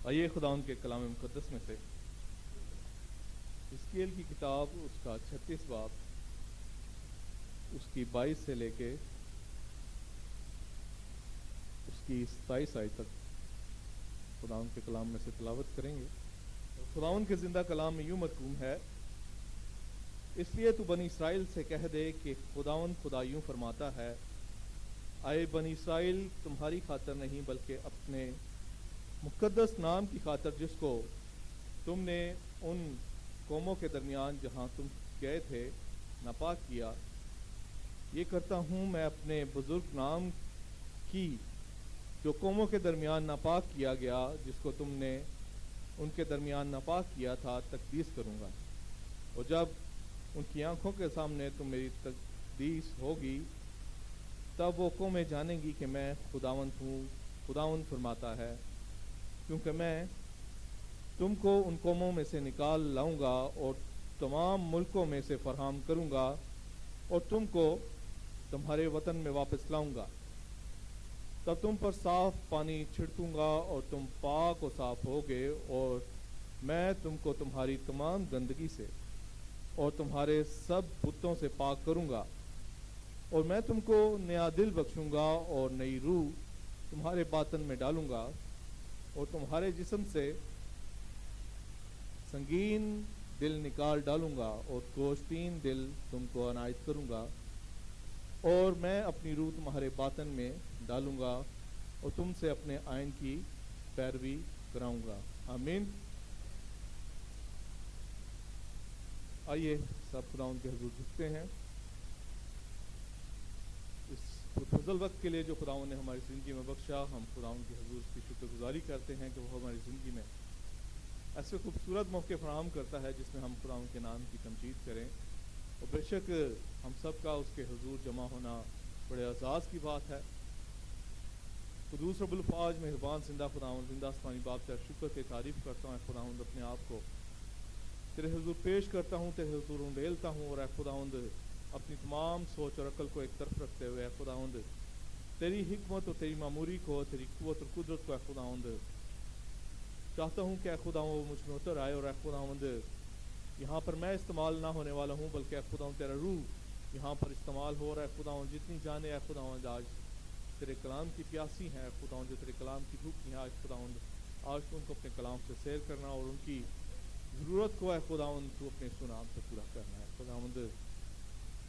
آئیے خدا ان کے کلام مقدس میں سے حزقیل کی کتاب اس کا 36 باب اس کی 22 سے لے کے اس کی 27 آیت تک خدا ان کے کلام میں سے تلاوت کریں گے۔ خدا ان کے زندہ کلام میں یوں مرقوم ہے، اس لیے تو بنی اسرائیل سے کہہ دے کہ خداوند خدا یوں فرماتا ہے، آئے بنی اسرائیل، تمہاری خاطر نہیں بلکہ اپنے مقدس نام کی خاطر جس کو تم نے ان قوموں کے درمیان جہاں تم گئے تھے ناپاک کیا، یہ کرتا ہوں میں اپنے بزرگ نام کی جو قوموں کے درمیان ناپاک کیا گیا، جس کو تم نے ان کے درمیان ناپاک کیا تھا، تقدیس کروں گا، اور جب ان کی آنکھوں کے سامنے تم میری تقدیس ہوگی تب وہ قومیں جانیں گی کہ میں خداوند ہوں، خداوند فرماتا ہے، کیونکہ میں تم کو ان قوموں میں سے نکال لاؤں گا اور تمام ملکوں میں سے فراہم کروں گا اور تم کو تمہارے وطن میں واپس لاؤں گا، تب تم پر صاف پانی چھڑکوں گا اور تم پاک و صاف ہوگے، اور میں تم کو تمہاری تمام گندگی سے اور تمہارے سب بتوں سے پاک کروں گا، اور میں تم کو نیا دل بخشوں گا اور نئی روح تمہارے باطن میں ڈالوں گا، اور تمہارے جسم سے سنگین دل نکال ڈالوں گا اور گوشتین دل تم کو عنایت کروں گا، اور میں اپنی روح تمہارے باطن میں ڈالوں گا اور تم سے اپنے آئین کی پیروی کراؤں گا۔ آمین۔ آئیے سب خدا ان کے حضور جھکتے ہیں۔ اس فضل وقت کے لیے جو خداوند نے ہماری زندگی میں بخشا، ہم خداوند کے حضور کی شکر گزاری کرتے ہیں کہ وہ ہماری زندگی میں ایسے خوبصورت موقع فراہم کرتا ہے جس میں ہم خداوند کے نام کی تمجید کریں، اور بے شک ہم سب کا اس کے حضور جمع ہونا بڑے اعزاز کی بات ہے۔ قدوس رب الفاظ مہربان زندہ خداوند، زندہ آسمانی باپ تیرا شکر کی تعریف کرتا ہوں۔ اے خداوند اپنے آپ کو تیرے حضور پیش کرتا ہوں، تیرے حضور انڈیلتا ہوں، اور اے خداوند اپنی تمام سوچ اور عقل کو ایک طرف رکھتے ہوئے اے خداوند تیری حکمت اور تیری معموری کو، تیری قوت اور قدرت کو اے خداوند چاہتا ہوں کہ اے خداوند وہ مجھ میں اتر آئے، اور اے خداوند یہاں پر میں استعمال نہ ہونے والا ہوں بلکہ اے خداوند تیرا روح یہاں پر استعمال ہو رہا ہے۔ خداوند جتنی جانے اے خداوند آج تیرے کلام کی پیاسی ہیں، خداوند جو تیرے کلام کی بھوک ہیں، آج خداوند آج تو ان کو اپنے کلام سے سیر کرنا اور ان کی ضرورت کو اے خداوند تو اپنے سنام سے پورا کرنا ہے خداوند،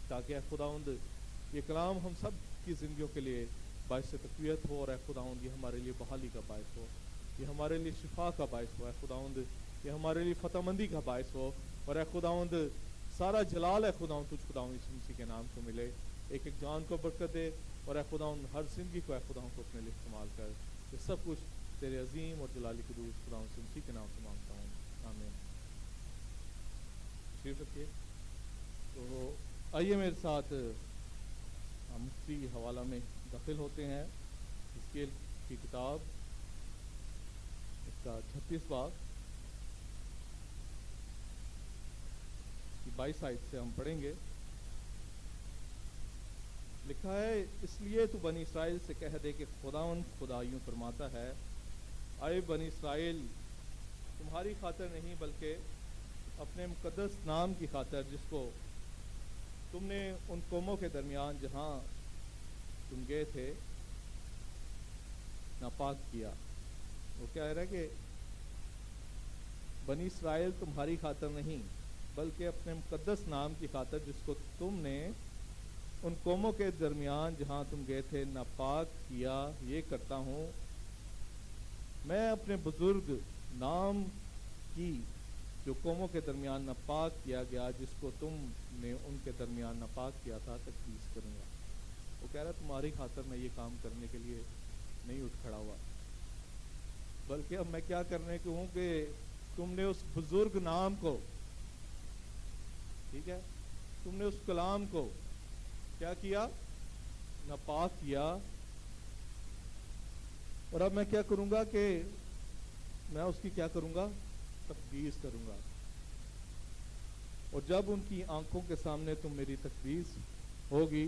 تاکہ اے خداوند یہ کلام ہم سب کی زندگیوں کے لیے باعث تقویت ہو، اور اے خداوند یہ ہمارے لیے بحالی کا باعث ہو، یہ ہمارے لیے شفا کا باعث ہو، اے خداوند یہ ہمارے لیے فتح مندی کا باعث ہو، اور اے خداوند سارا جلال اے خداوند تجھ خداوند یسوع مسیح کے نام کو ملے۔ ایک ایک جان کو برکت دے، اور اے خداوند ہر زندگی کو اے خداوند کو اپنے لیے استعمال کر۔ یہ سب کچھ تیرے عظیم اور جلالی قدوس خداوند یسوع مسیح کے نام سے مانگتا ہوں، آمین۔ شریف رکھیے۔ تو آئیے میرے ساتھ ہم اسی حوالہ میں داخل ہوتے ہیں۔ حزقیل کی کتاب اس کا 36 باب کی 22 آیت سے ہم پڑھیں گے۔ لکھا ہے، اس لیے تو بنی اسرائیل سے کہہ دے کہ خداوند خدا یوں فرماتا ہے، آئے بنی اسرائیل، تمہاری خاطر نہیں بلکہ اپنے مقدس نام کی خاطر جس کو تم نے ان قوموں کے درمیان جہاں تم گئے تھے ناپاک کیا۔ وہ کہہ رہا ہے کہ بنی اسرائیل تمہاری خاطر نہیں بلکہ اپنے مقدس نام کی خاطر جس کو تم نے ان قوموں کے درمیان جہاں تم گئے تھے ناپاک کیا، یہ کرتا ہوں میں اپنے بزرگ نام کی جو قوموں کے درمیان ناپاک کیا گیا، جس کو تم نے ان کے درمیان ناپاک کیا تھا، تقدیس کروں گا۔ وہ کہہ رہا تمہاری خاطر میں یہ کام کرنے کے لیے نہیں اٹھ کھڑا ہوا، بلکہ اب میں کیا کرنے کو ہوں کہ تم نے اس بزرگ نام کو، ٹھیک ہے، تم نے اس کلام کو کیا کیا؟ ناپاک کیا، اور اب میں کیا کروں گا کہ میں اس کی کیا کروں گا؟ تقدیس کروں گا، اور جب ان کی آنکھوں کے سامنے تم میری تقدیس ہوگی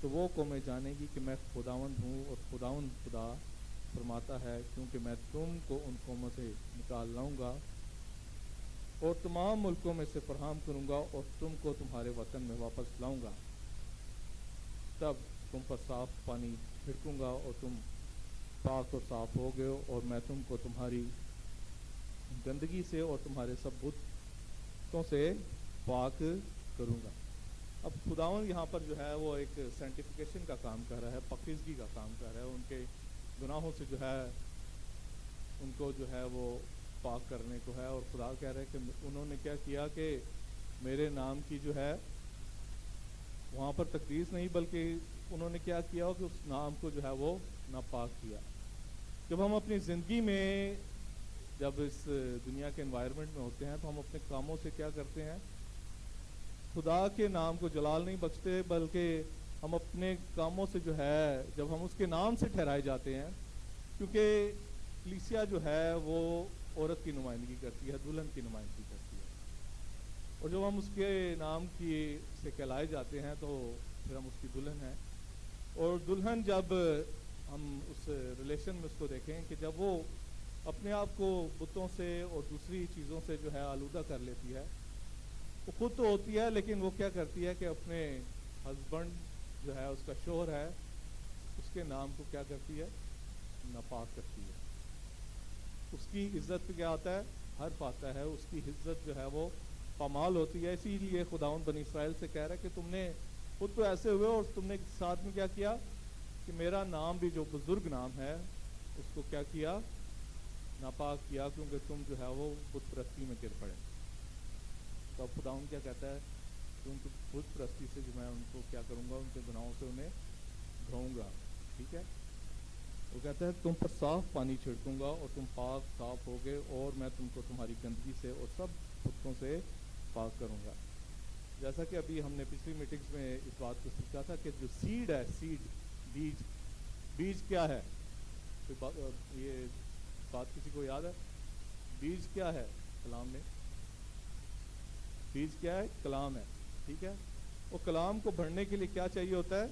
تو وہ قومیں جانیں گی کہ میں خداوند ہوں اور خداوند خدا فرماتا ہے کیونکہ میں تم کو ان قوموں سے نکال لاؤں گا اور تمام ملکوں میں سے فراہم کروں گا اور تم کو تمہارے وطن میں واپس لاؤں گا، تب تم پر صاف پانی چھڑکوں گا اور تم پاک اور صاف ہو گئے اور میں تم کو تمہاری گندگی سے اور تمہارے سب بتوں سے پاک کروں گا۔ اب خداوند یہاں پر جو ہے وہ ایک سینٹیفیکیشن کا کام کر رہا ہے، پاکیزگی کا کام کر رہا ہے، ان کے گناہوں سے جو ہے ان کو جو ہے وہ پاک کرنے کو ہے۔ اور خدا کہہ رہا ہے کہ انہوں نے کیا کیا کہ میرے نام کی جو ہے وہاں پر تقدیس نہیں بلکہ انہوں نے کیا کیا کہ اس نام کو جو ہے وہ ناپاک کیا۔ جب ہم اپنی زندگی میں جب اس دنیا کے انوائرمنٹ میں ہوتے ہیں تو ہم اپنے کاموں سے کیا کرتے ہیں، خدا کے نام کو جلال نہیں بخشتے بلکہ ہم اپنے کاموں سے جو ہے جب ہم اس کے نام سے ٹھہرائے جاتے ہیں، کیونکہ کلیسیا جو ہے وہ عورت کی نمائندگی کرتی ہے، دلہن کی نمائندگی کرتی ہے، اور جب ہم اس کے نام کی سے کہلائے جاتے ہیں تو پھر ہم اس کی دلہن ہیں۔ اور دلہن جب ہم اس ریلیشن میں اس کو دیکھیں کہ جب وہ اپنے آپ کو بتوں سے اور دوسری چیزوں سے جو ہے آلودہ کر لیتی ہے، وہ خود تو ہوتی ہے لیکن وہ کیا کرتی ہے کہ اپنے ہسبینڈ جو ہے اس کا شوہر ہے اس کے نام کو کیا کرتی ہے، ناپاک کرتی ہے، اس کی عزت پہ کیا آتا ہے، حرف آتا ہے، اس کی عزت جو ہے وہ پامال ہوتی ہے۔ اسی لیے خداوند بنی اسرائیل سے کہہ رہا ہے کہ تم نے خود تو ایسے ہوئے اور تم نے ساتھ میں کیا کیا کہ میرا نام بھی جو بزرگ نام ہے اس کو کیا کیا، ناپاک کیا، کیونکہ تم جو ہے وہ بت پرستی میں گر پڑے۔ تو اب خداوند کیا کہتا ہے کہ ان کو بت پرستی سے جو میں ان کو کیا کروں گا، ان کے گناہوں سے انہیں دھوؤں گا، ٹھیک ہے۔ وہ کہتا ہے تم پر صاف پانی چھڑکوں گا اور تم پاک صاف ہوگے اور میں تم کو تمہاری گندگی سے اور سب بتوں سے پاک کروں گا۔ جیسا کہ ابھی ہم نے پچھلی میٹنگز میں اس بات کو سیکھا تھا کہ جو سیڈ ہے، سیڈ بیج کیا ہے، یہ بات کسی کو یاد ہے؟ بیج کیا ہے کلام میں؟ بیج کیا ہے؟ کلام ہے، ٹھیک ہے۔ وہ کلام کو بڑھنے کے لیے کیا چاہیے ہوتا ہے؟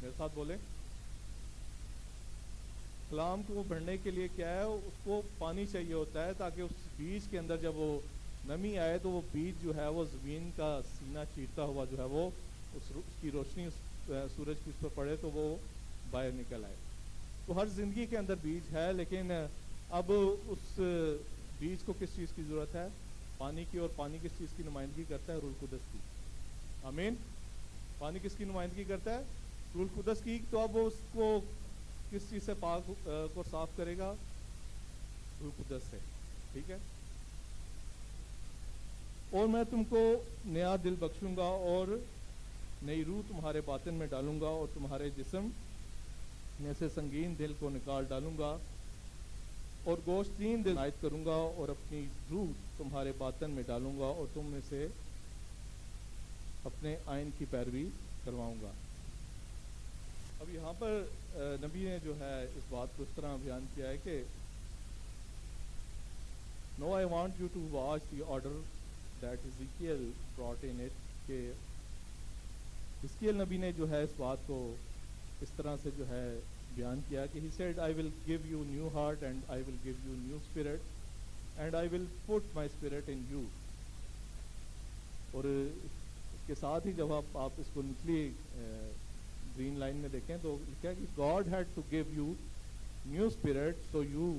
میرے ساتھ بولیں، کلام کو بڑھنے کے لیے کیا ہے، اس کو پانی چاہیے ہوتا ہے تاکہ اس بیج کے اندر جب وہ نمی آئے تو وہ بیج جو ہے وہ زمین کا سینہ چیرتا ہوا جو ہے وہ اس کی روشنی سورج کی اس پر پڑے تو وہ باہر نکل آئے۔ تو ہر زندگی کے اندر بیج ہے، لیکن اب اس بیج کو کس چیز کی ضرورت ہے؟ پانی کی، اور پانی کس چیز کی نمائندگی کرتا ہے؟ روح القدس کی، آمین۔ پانی کس کی نمائندگی کرتا ہے؟ روح القدس کی۔ تو اب اس کو کس چیز سے پاک کو صاف کرے گا؟ روح القدس سے، ٹھیک ہے۔ اور میں تم کو نیا دل بخشوں گا اور نئی روح تمہارے باطن میں ڈالوں گا اور تمہارے جسم میں سے سنگین دل کو نکال ڈالوں گا اور گوشتین دل عنایت کروں گا اور اپنی روح تمہارے باطن میں ڈالوں گا اور تم میں سے اپنے آئین کی پیروی کرواؤں گا۔ اب یہاں پر نبی نے جو ہے اس بات کو اس طرح بیان کیا ہے کہ No, I want you to watch the order that Ezekiel brought in it، کہ حزقیل نبی نے جو ہے اس بات کو اس طرح سے جو ہے بیان کیا کہ he said I will give you new heart and I will give you new spirit and I will put my spirit in you۔ اور اس کے ساتھ ہی جب آپ اس کو نکلی گرین لائن میں دیکھیں تو کیا کہ God had to give you new spirit so you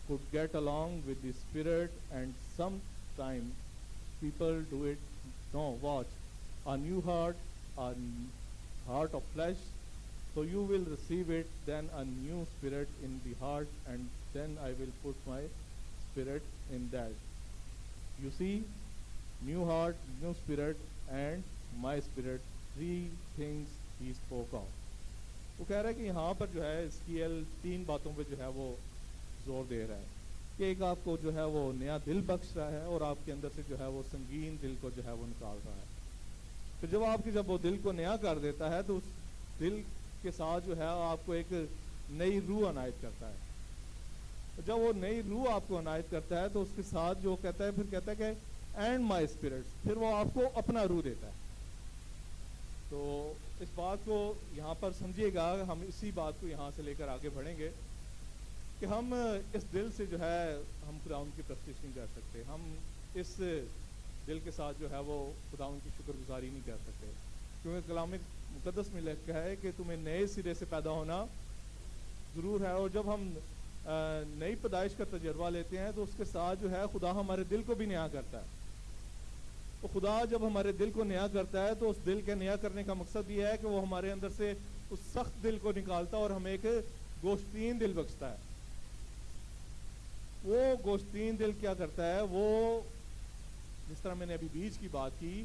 could get along with the spirit, and sometimes people do it, no, watch, a new heart, a heart of flesh, so you will receive it, then a new spirit in the heart, and then I will put my spirit in that। You see, new heart, new spirit and my spirit, three things he spoke of۔ وہ کہہ رہا ہے کہ یہاں پر جو ہے حزقیل تین باتوں پہ جو ہے وہ زور دے رہا ہے کہ ایک آپ کو جو ہے وہ نیا دل بخش رہا ہے اور آپ کے اندر سے جو ہے وہ سنگین دل کو جو ہے وہ نکال رہا ہے۔ پھر جب وہ دل کو نیا کر دیتا ہے تو اس دل کے ساتھ جو ہے آپ کو ایک نئی روح عنایت کرتا ہے۔ جب وہ نئی روح آپ کو عنایت کرتا ہے تو اس کے ساتھ جو کہتا ہے پھر کہتا ہے کہ اینڈ مائی اسپرٹ، پھر وہ آپ کو اپنا روح دیتا ہے۔ تو اس بات کو یہاں پر سمجھیے گا، ہم اسی بات کو یہاں سے لے کر آگے بڑھیں گے کہ ہم اس دل سے جو ہے ہم خداوند کی پرستش نہیں کر سکتے، ہم اس دل کے ساتھ جو ہے وہ خداوند کی شکر گزاری نہیں کر سکتے، کیونکہ کلام مقدس میں لکھا ہے کہ تمہیں نئے سرے سے پیدا ہونا ضرور ہے، اور جب ہم نئی پیدائش کا تجربہ لیتے ہیں تو اس کے ساتھ جو ہے خدا ہمارے دل کو بھی نیا کرتا ہے. تو خدا جب ہمارے دل کو نیا کرتا ہے تو اس دل کے نیا کرنے کا مقصد یہ ہے کہ وہ ہمارے اندر سے اس سخت دل کو نکالتا اور ہمیں ایک گوشتین دل بخشتا ہے. وہ گوشتین دل کیا کرتا ہے، وہ جس طرح میں نے ابھی بیج کی بات کی،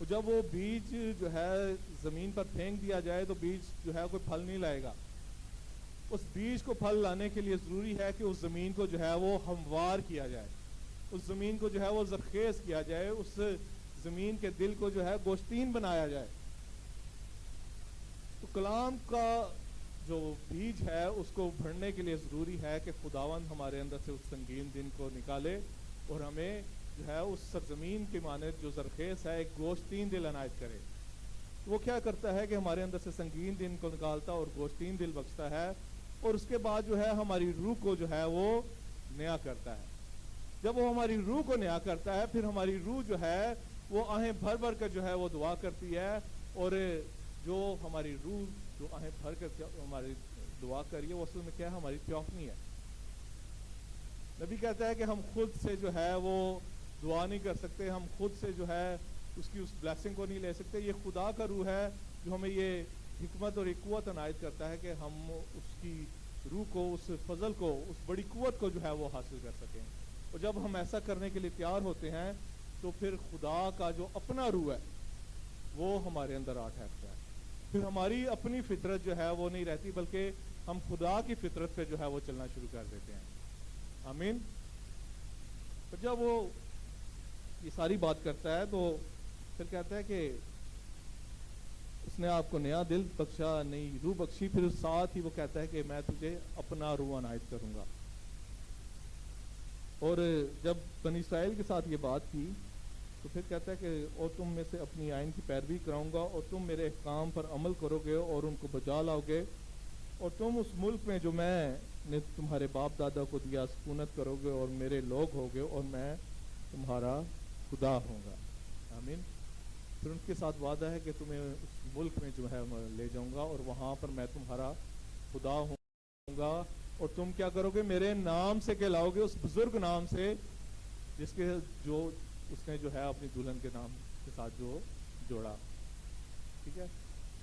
جب وہ بیج جو ہے زمین پر پھینک دیا جائے تو بیج جو ہے کوئی پھل نہیں لائے گا. اس بیج کو پھل لانے کے لیے ضروری ہے کہ اس زمین کو جو ہے وہ ہموار کیا جائے، اس زمین کو جو ہے وہ زرخیز کیا جائے، اس زمین کے دل کو جو ہے گوشتین بنایا جائے. تو کلام کا جو بیج ہے اس کو بھرنے کے لیے ضروری ہے کہ خداوند ہمارے اندر سے اس سنگین دل کو نکالے اور ہمیں جو ہے اس سرزمین کی مانند جو زرخیز ہے ایک گوشتین دل عنایت کرے. وہ کیا کرتا ہے کہ ہمارے اندر سے سنگین دل کو نکالتا اور گوشتین دل بخشتا ہے، اور اس کے بعد جو ہے ہماری روح کو جو ہے وہ نیا کرتا ہے. جب وہ ہماری روح کو نیا کرتا ہے پھر ہماری روح جو ہے وہ آہیں بھر بھر کر جو ہے وہ دعا کرتی ہے، اور جو ہماری روح جو آہیں بھر کر ہماری دعا کریے وہ اصل میں کیا ہے، ہماری تیوفنی ہے. نبی کہتا ہے کہ ہم خود سے جو ہے وہ دعا نہیں کر سکتے، ہم خود سے جو ہے اس کی اس بلیسنگ کو نہیں لے سکتے. یہ خدا کا روح ہے جو ہمیں یہ حکمت اور ایک قوت عنایت کرتا ہے کہ ہم اس کی روح کو، اس فضل کو، اس بڑی قوت کو جو ہے وہ حاصل کر سکیں. اور جب ہم ایسا کرنے کے لیے تیار ہوتے ہیں تو پھر خدا کا جو اپنا روح ہے وہ ہمارے اندر آ ٹھہرتا ہے. پھر ہماری اپنی فطرت جو ہے وہ نہیں رہتی، بلکہ ہم خدا کی فطرت پہ جو ہے وہ چلنا شروع کر دیتے ہیں. آمین. تو جب وہ یہ ساری بات کرتا ہے تو پھر کہتا ہے کہ اس نے آپ کو نیا دل بخشا، نئی روح بخشی، پھر ساتھ ہی وہ کہتا ہے کہ میں تجھے اپنا روح عنایت کروں گا. اور جب بنی اسرائیل کے ساتھ یہ بات کی تو پھر کہتا ہے کہ اور تم میں سے اپنی آئین کی پیروی کراؤں گا، اور تم میرے احکام پر عمل کرو گے اور ان کو بجا لاؤ گے، اور تم اس ملک میں جو میں نے تمہارے باپ دادا کو دیا سکونت کرو گے اور میرے لوگ ہوگے، اور میں تمہارا خدا ہوں گا. آمین. پھر ان کے ساتھ وعدہ ہے کہ تمہیں اس ملک میں جو ہے میں لے جاؤں گا اور وہاں پر میں تمہارا خدا ہوں گا، اور تم کیا کرو گے، میرے نام سے کہلاؤ گے، اس بزرگ نام سے جس کے جو اس نے جو ہے اپنی دلہن کے نام کے ساتھ جو جوڑا. ٹھیک ہے.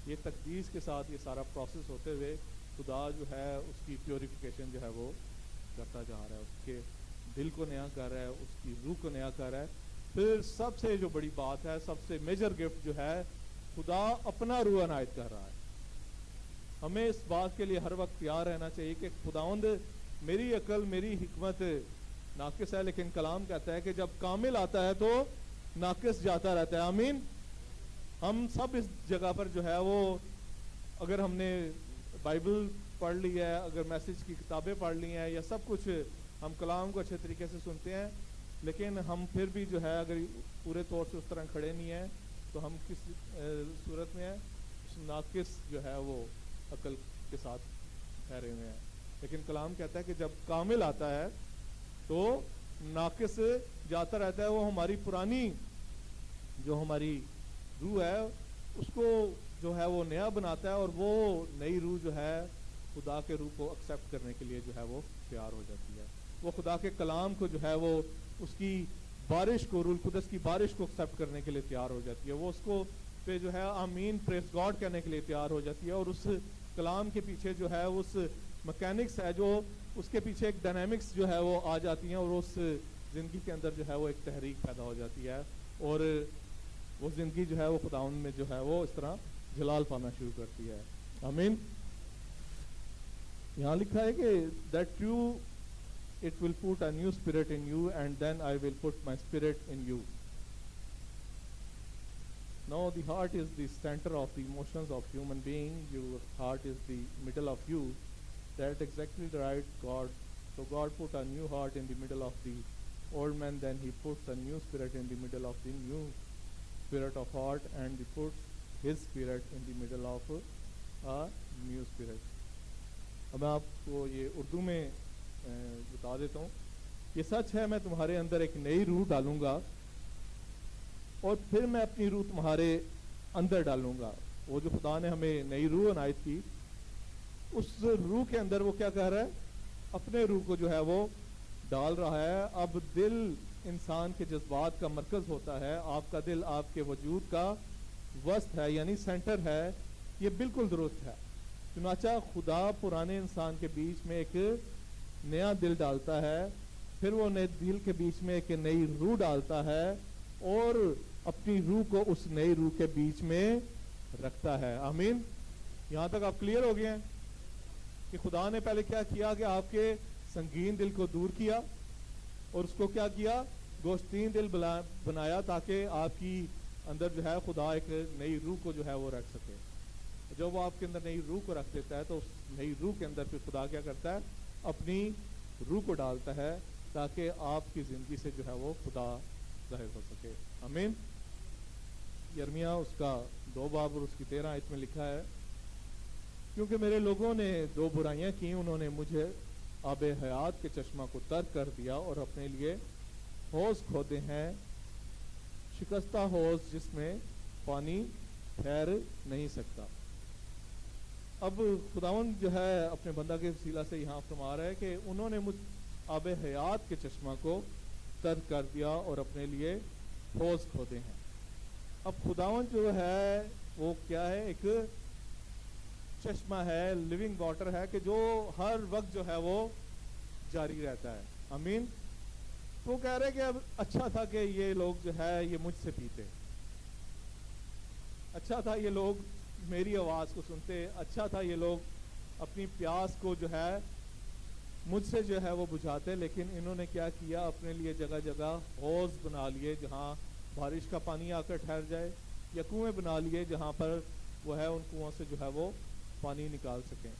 یہ تقدیس کے ساتھ یہ سارا پروسیس ہوتے ہوئے خدا جو ہے اس کی پیوریفیکیشن جو ہے وہ کرتا جا رہا ہے، اس کے دل کو نیا کر رہا ہے، اس کی روح کو نیا کر رہا ہے. پھر سب سے جو بڑی بات ہے، سب سے میجر گفٹ جو ہے، خدا اپنا روح عنایت کر رہا ہے. ہمیں اس بات کے لیے ہر وقت تیار رہنا چاہیے کہ خداوند میری عقل، میری حکمت ناقص ہے، لیکن کلام کہتا ہے کہ جب کامل آتا ہے تو ناقص جاتا رہتا ہے. آمین. ہم سب اس جگہ پر جو ہے وہ اگر ہم نے بائبل پڑھ لی ہے، اگر میسج کی کتابیں پڑھ لی ہیں، یا سب کچھ ہم کلام کو اچھے طریقے سے سنتے ہیں، لیکن ہم پھر بھی جو ہے اگر پورے طور سے اس طرح کھڑے نہیں ہیں تو ہم کس صورت میں ہیں، ناقص جو ہے وہ عقل کے ساتھ ٹھہرے ہوئے ہیں. لیکن کلام کہتا ہے کہ جب کامل آتا ہے تو ناقص جاتا رہتا ہے. وہ ہماری پرانی جو ہماری روح ہے اس کو جو ہے وہ نیا بناتا ہے، اور وہ نئی روح جو ہے خدا کے روح کو ایکسیپٹ کرنے کے لیے جو ہے وہ تیار ہو جاتی ہے. وہ خدا کے کلام کو جو ہے وہ اس کی بارش کو، روح القدس کی بارش کو ایکسیپٹ کرنے کے لیے تیار ہو جاتی ہے. وہ اس کو پہ جو ہے آمین پریز گاڈ کہنے کے لیے تیار ہو جاتی ہے. اور اس کلام کے پیچھے جو ہے اس مکینکس ہے، جو اس کے پیچھے ایک ڈائنامکس جو ہے وہ آ جاتی ہیں، اور اس زندگی کے اندر جو ہے وہ ایک تحریک پیدا ہو جاتی ہے، اور وہ زندگی جو ہے وہ خداوند میں جو ہے وہ اس طرح جلال پانا شروع کرتی ہے. آمین. یہاں لکھا ہے کہ that you it will put a new spirit in you and then I will put my spirit in you. Now the heart is the center of the emotions of human being. Your heart is the middle of you. That's exactly right, God. So God put a new heart in the middle of the old man, then he puts a new spirit in the middle of the new spirit of heart, and he puts his spirit in the middle of a new spirit. اب میں آپ کو یہ اردو میں بتا دیتا ہوں. یہ سچ ہے، میں تمہارے اندر ایک نئی روح ڈالوں گا اور پھر میں اپنی روح تمہارے اندر ڈالوں گا. وہ جو خدا نے ہمیں نئی روح عنایت کی، اس روح کے اندر وہ کیا کہہ رہا ہے؟ اپنے روح کو جو ہے وہ ڈال رہا ہے. اب دل انسان کے جذبات کا مرکز ہوتا ہے. آپ کا دل آپ کے وجود کا وسط ہے، یعنی سینٹر ہے. یہ بالکل درست ہے. چنانچہ خدا پرانے انسان کے بیچ میں ایک نیا دل ڈالتا ہے، پھر وہ نئے دل کے بیچ میں ایک نئی روح ڈالتا ہے اور اپنی روح کو اس نئی روح کے بیچ میں رکھتا ہے. آمین. یہاں تک آپ کلیئر ہو گئے ہیں کہ خدا نے پہلے کیا کیا کہ آپ کے سنگین دل کو دور کیا اور اس کو کیا کیا؟ گوشتین دل بنایا تاکہ آپ کی اندر جو ہے خدا ایک نئی روح کو جو ہے وہ رکھ سکے. جب وہ آپ کے اندر نئی روح کو رکھ دیتا ہے تو اس نئی روح کے اندر پھر خدا کیا کرتا ہے؟ اپنی روح کو ڈالتا ہے تاکہ آپ کی زندگی سے جو ہے وہ خدا ظاہر ہو سکے. آمین. یرمیا اس کا 2 باب اور اس کی 13 آیت میں لکھا ہے، کیونکہ میرے لوگوں نے 2 برائیاں کی. انہوں نے مجھے آب حیات کے چشمہ کو ترک کر دیا اور اپنے لیے حوض کھودے ہیں، شکستہ حوض جس میں پانی ٹھہر نہیں سکتا. اب خداوند جو ہے اپنے بندہ کے وسیلہ سے یہاں فرما رہا ہے کہ انہوں نے مجھ آب حیات کے چشمہ کو ترک کر دیا اور اپنے لیے حوض کھودے ہیں. اب خداوند جو ہے وہ کیا ہے؟ ایک چشمہ ہے، لیونگ واٹر ہے کہ جو ہر وقت جو ہے وہ جاری رہتا ہے. آمین. تو کہہ رہے کہ اب اچھا تھا کہ یہ لوگ جو ہے یہ مجھ سے پیتے، اچھا تھا یہ لوگ میری آواز کو سنتے، اچھا تھا یہ لوگ اپنی پیاس کو جو ہے مجھ سے جو ہے وہ بجھاتے. لیکن انہوں نے کیا کیا؟ اپنے لیے جگہ جگہ حوض بنا لیے جہاں بارش کا پانی آ کر ٹھہر جائے، یا کنویں بنا لیے جہاں پر وہ ہے ان کنووں سے جو ہے وہ پانی نکال سکیں.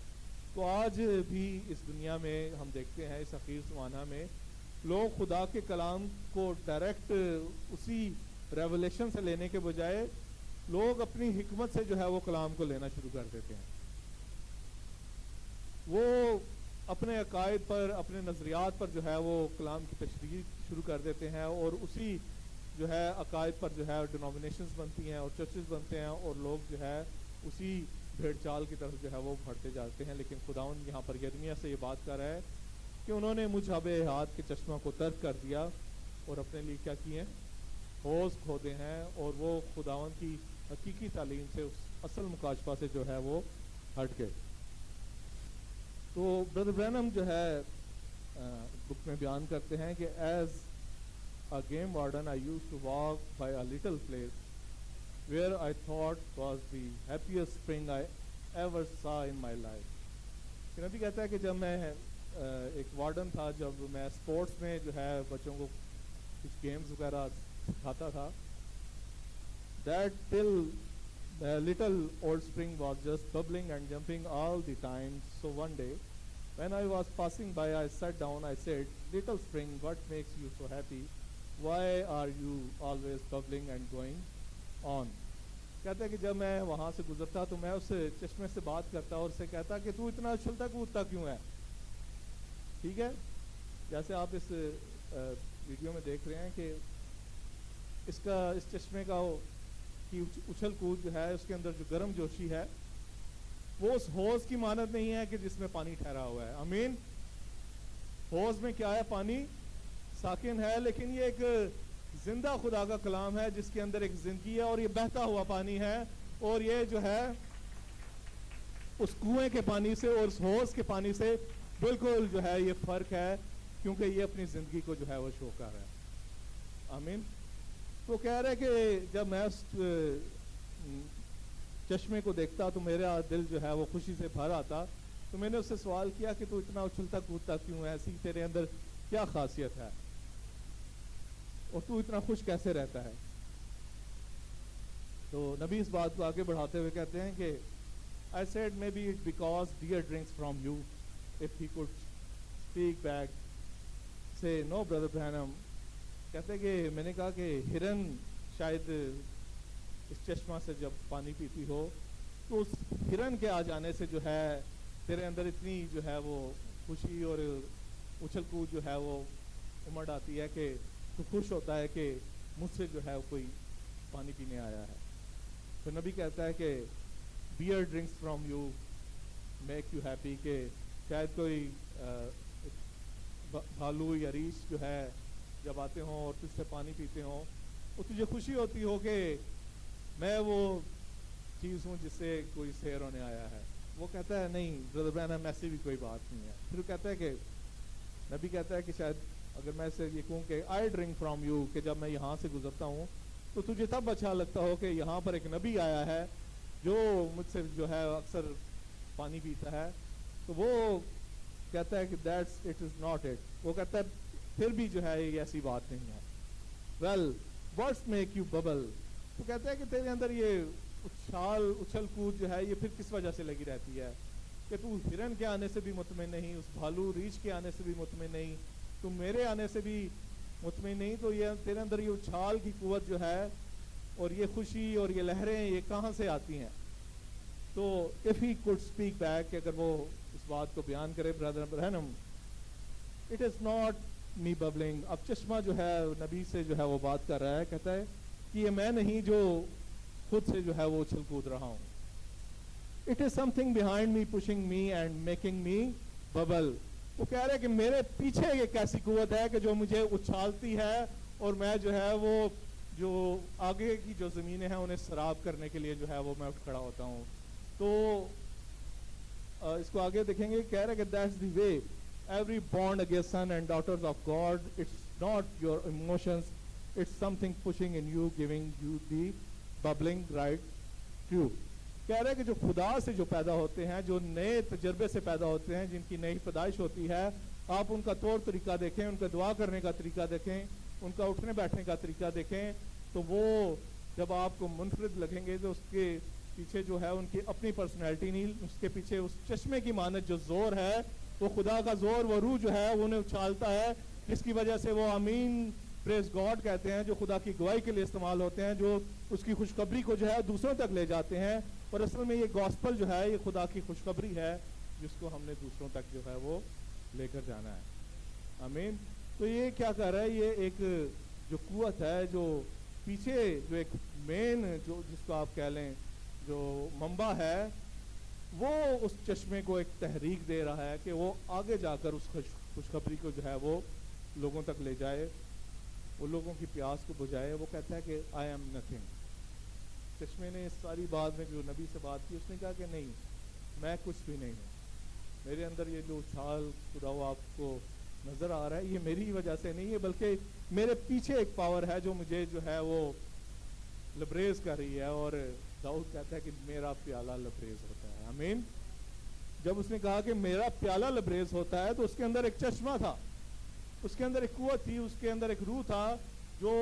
تو آج بھی اس دنیا میں ہم دیکھتے ہیں، اس اخیر زمانہ میں لوگ خدا کے کلام کو ڈائریکٹ اسی ریولیشن سے لینے کے بجائے لوگ اپنی حکمت سے جو ہے وہ کلام کو لینا شروع کر دیتے ہیں. وہ اپنے عقائد پر، اپنے نظریات پر جو ہے وہ کلام کی تشریح شروع کر دیتے ہیں اور اسی جو ہے عقائد پر جو ہے ڈینومینیشنز بنتی ہیں اور چرچز بنتے ہیں اور لوگ جو ہے اسی بھیڑ چال کی طرف جو ہے وہ بڑھتے جاتے ہیں. لیکن خداوند یہاں پر یرمیا سے یہ بات کر رہا ہے کہ انہوں نے مجھ آب حیات کے چشمہ کو ترک کر دیا اور اپنے لیے کیا کیے؟ حوض کھودے ہیں. اور وہ خداوند کی حقیقی تعلیم سے، اس اصل مکاشفہ سے جو ہے وہ ہٹ گئے. تو برادر برینہم جو ہے بک میں بیان کرتے ہیں کہ as a game warden I used to walk by a little place where I thought was the happiest spring I ever saw in my life. کہ نبی کہتا ہے کہ جب میں ایک وارڈن تھا، جب میں اسپورٹس میں جو ہے بچوں کو کچھ گیمز وغیرہ سکھاتا تھا، that till the little old spring was just bubbling and jumping all the time. So one day when I was passing by, I sat down. I said, little spring, what makes you so happy? Why are you always bubbling and going on? کہتا ہے کہ جب میں وہاں سے گزرتا تو میں اس چشمے سے بات کرتا اور اسے کہتا کہ تو اتنا اچھلتا کودتا کیوں ہے؟ ٹھیک ہے، جیسے آپ اس ویڈیو میں دیکھ رہے ہیں کہ اس چشمے کا کی اچھل کود جو ہے، اس کے اندر جو گرم جوشی ہے وہ اس حوض کی مانند نہیں ہے کہ جس میں پانی ٹھہرا ہوا ہے. آمین. حوض میں کیا ہے؟ پانی ساکن ہے، لیکن یہ ایک زندہ خدا کا کلام ہے جس کے اندر ایک زندگی ہے اور یہ بہتا ہوا پانی ہے. اور یہ جو ہے اس کنویں کے پانی سے اور اس حوض کے پانی سے بالکل جو ہے یہ فرق ہے، کیونکہ یہ اپنی زندگی کو جو ہے وہ شو کر رہا ہے. آمین. تو کہہ رہے کہ جب میں اس چشمے کو دیکھتا تو میرا دل جو ہے وہ خوشی سے بھر آتا. تو میں نے اس سے سوال کیا کہ تو اتنا اچھلتا کودتا کیوں ہے؟ ایسی تیرے اندر کیا خاصیت ہے اور تو اتنا خوش کیسے رہتا ہے؟ تو نبی اس بات کو آگے بڑھاتے ہوئے کہتے ہیں کہ I said maybe it's because deer drinks from you. If he could speak back, say no brother Branham. کہتے کہ میں نے کہا کہ ہرن شاید اس چشمہ سے جب پانی پیتی ہو تو اس ہرن کے آ جانے سے جو ہے تیرے اندر اتنی جو ہے وہ خوشی اور اچھل کود جو ہے وہ امڑ آتی ہے کہ تو خوش ہوتا ہے کہ مجھ سے جو ہے کوئی پانی پینے آیا ہے. تو نبی کہتا ہے کہ beer drinks from you make you happy, کہ شاید کوئی بھالو یا ریچھ جو ہے جب آتے ہوں اور تجھ سے پانی پیتے ہوں تو تجھے خوشی ہوتی ہو کہ میں وہ چیز ہوں جس سے کوئی سیر ہونے آیا ہے. وہ کہتا ہے نہیں برادر برینہم ایسی بھی کوئی بات نہیں ہے. پھر وہ کہتا ہے کہ نبی کہتا ہے کہ شاید اگر میں سے یہ کہوں کہ آئی ڈرنک فرام یو, کہ جب میں یہاں سے گزرتا ہوں تو تجھے تب اچھا لگتا ہو کہ یہاں پر ایک نبی آیا ہے جو مجھ سے جو ہے اکثر پانی پیتا ہے. تو وہ کہتا ہے کہ that's it is not it. وہ کہتا ہے پھر بھی جو ہے یہ ایسی بات نہیں ہے. Well what's make you bubble. تو کہتا ہے کہ تیرے اندر یہ اچھل کود جو ہے یہ پھر کس وجہ سے لگی رہتی ہے کہ تو ہرن کے آنے سے بھی مطمئن نہیں, اس بھالو ریچھ کے آنے سے بھی مطمئن نہیں, تم میرے آنے سے بھی مطمئن نہیں. تو یہ تیرے اندر یہ اچھال کی قوت جو ہے اور یہ خوشی اور یہ لہریں یہ کہاں سے آتی ہیں. تو if he could speak back, اگر وہ اس بات کو بیان کرے برادر برہنم, it is not me bubbling. اب چشمہ جو ہے نبی سے جو ہے وہ بات کر رہا ہے, کہتا ہے کہ یہ میں نہیں جو خود سے جو ہے وہ اچھل کود رہا ہوں. It is something behind me pushing me and making me bubble. وہ کہہ رہے کہ میرے پیچھے ایک ایسی قوت ہے کہ جو مجھے اچھالتی ہے اور میں جو ہے وہ جو آگے کی جو زمینیں ہیں انہیں سراب کرنے کے لیے جو ہے وہ میں اٹھ کھڑا ہوتا ہوں. تو اس کو آگے دیکھیں گے, کہہ رہے کہ that's the way every born again son and daughters of God, it's not your emotions, it's something pushing in you, giving you the bubbling right through. کہہ رہے کہ جو خدا سے جو پیدا ہوتے ہیں, جو نئے تجربے سے پیدا ہوتے ہیں, جن کی نئی پیدائش ہوتی ہے, آپ ان کا طور طریقہ دیکھیں, ان کا دعا کرنے کا طریقہ دیکھیں, ان کا اٹھنے بیٹھنے کا طریقہ دیکھیں, تو وہ جب آپ کو منفرد لگیں گے تو اس کے پیچھے جو ہے ان کی اپنی پرسنالٹی نہیں, اس کے پیچھے اس چشمے کی مانند جو زور ہے وہ خدا کا زور, وہ روح جو ہے وہ انہیں اچھالتا ہے, جس کی وجہ سے وہ آمین پریز گاڈ کہتے ہیں, جو خدا کی گواہی کے لیے استعمال ہوتے ہیں, جو اس کی خوشخبری کو جو ہے دوسروں تک لے جاتے ہیں. اور اصل میں یہ گاسپل جو ہے یہ خدا کی خوشخبری ہے جس کو ہم نے دوسروں تک جو ہے وہ لے کر جانا ہے. آمین. تو یہ کیا کر رہا ہے, یہ ایک جو قوت ہے جو پیچھے جو ایک مین جو جس کو آپ کہہ لیں جو منبع ہے, وہ اس چشمے کو ایک تحریک دے رہا ہے کہ وہ آگے جا کر اس خوشخبری کو جو ہے وہ لوگوں تک لے جائے, وہ لوگوں کی پیاس کو بجھائے. وہ کہتا ہے کہ آئی ایم نتھنگ. چشمے نے اس ساری بات میں جو نبی سے بات کی, اس نے کہا کہ نہیں میں کچھ بھی نہیں ہوں, میرے اندر یہ جو اچھال خدا وہ آپ کو نظر آ رہا ہے یہ میری وجہ سے نہیں ہے, بلکہ میرے پیچھے ایک پاور ہے جو مجھے جو ہے وہ لبریز کر رہی ہے. اور داؤد کہتا ہے کہ میرا پیالہ لبریز ہوتا ہے. آمین. جب اس نے کہا کہ میرا پیالہ لبریز ہوتا ہے تو اس کے اندر ایک چشمہ تھا, اس کے اندر ایک قوت تھی, اس کے اندر ایک روح تھا جو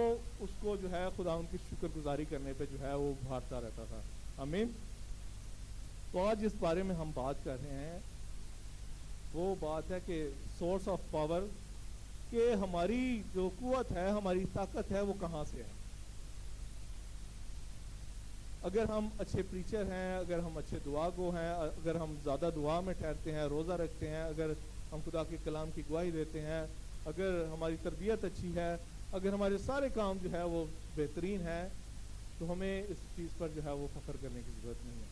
اس کو جو ہے خدا ان کی شکر گزاری کرنے پہ جو ہے وہ ابھارتا رہتا تھا. آمین. تو آج اس بارے میں ہم بات کر رہے ہیں, وہ بات ہے کہ سورس آف پاور, کہ ہماری جو قوت ہے, ہماری طاقت ہے, وہ کہاں سے ہے. اگر ہم اچھے پریچر ہیں, اگر ہم اچھے دعا گو ہیں, اگر ہم زیادہ دعا میں ٹھہرتے ہیں, روزہ رکھتے ہیں, اگر ہم خدا کے کلام کی گواہی دیتے ہیں, اگر ہماری تربیت اچھی ہے, اگر ہمارے سارے کام جو ہے وہ بہترین ہے, تو ہمیں اس چیز پر جو ہے وہ فخر کرنے کی ضرورت نہیں ہے.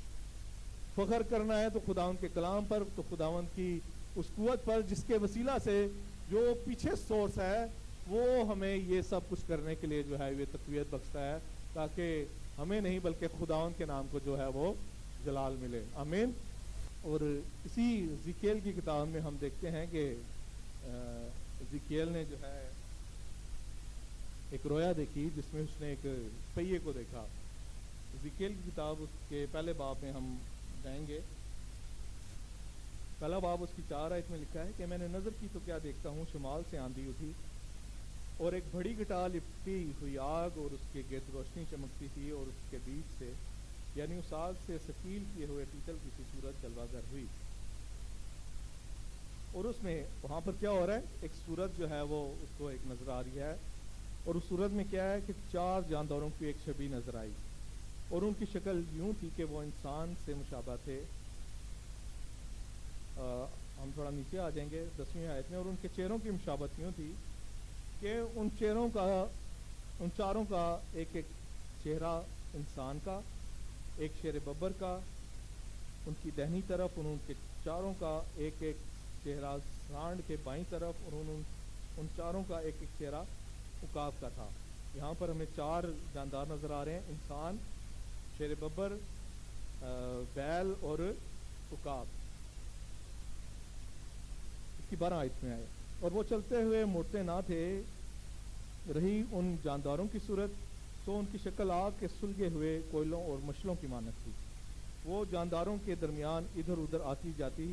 فخر کرنا ہے تو خداوند کے کلام پر, تو خداوند کی اس قوت پر جس کے وسیلہ سے جو پیچھے سورس ہے وہ ہمیں یہ سب کچھ کرنے کے لیے جو ہے یہ تقویت بخشتا ہے, تاکہ ہمیں نہیں بلکہ خداوند کے نام کو جو ہے وہ جلال ملے. آمین. اور اسی ذکیل کی کتاب میں ہم دیکھتے ہیں کہ ذکیل نے جو ہے ایک رویا دیکھی جس میں اس نے ایک پہیے کو دیکھا. ذکیل کی کتاب اس کے پہلے باب میں ہم جائیں گے. پہلا باب اس کی 4 آیت میں لکھا ہے کہ میں نے نظر کی تو کیا دیکھتا ہوں, شمال سے آندھی اٹھی اور ایک بڑی گٹا لپٹی ہوئی آگ, اور اس کے گرد روشنی چمکتی تھی, اور اس کے بیچ سے یعنی اس آگ سے ثقیل کیے ہوئے پیتل کی سی صورت جلوہ گر ہوئی. اور اس میں وہاں پر کیا ہو رہا ہے, ایک صورت جو ہے وہ اس کو ایک نظر آ رہی ہے, اور اس صورت میں کیا ہے کہ 4 جانداروں کی ایک چھبی نظر آئی. اور ان کی شکل یوں تھی کہ وہ انسان سے مشابہ تھے. ہم تھوڑا نیچے آ جائیں گے 10ویں آیت میں. اور ان کے چہروں کی مشابت یوں تھی کہ ان چاروں کا ایک ایک چہرہ انسان کا، ایک شیر ببر کا ان کی دہنی طرف، ان کے چاروں کا ایک ایک چہرہ سانڈ کے بائیں طرف، اور ان چاروں کا ایک ایک چہرہ عقاب کا تھا. یہاں پر ہمیں 4 جاندار نظر آ رہے ہیں: انسان، شیر ببر، بیل اور عقاب. اس کی 12 آیت میں آئے. اور وہ چلتے ہوئے مڑتے نہ تھے، رہی ان جانداروں کی صورت تو ان کی شکل آگ کے سلگے ہوئے کوئلوں اور مشلوں کی مانند تھی. وہ جانداروں کے درمیان ادھر ادھر آتی جاتی،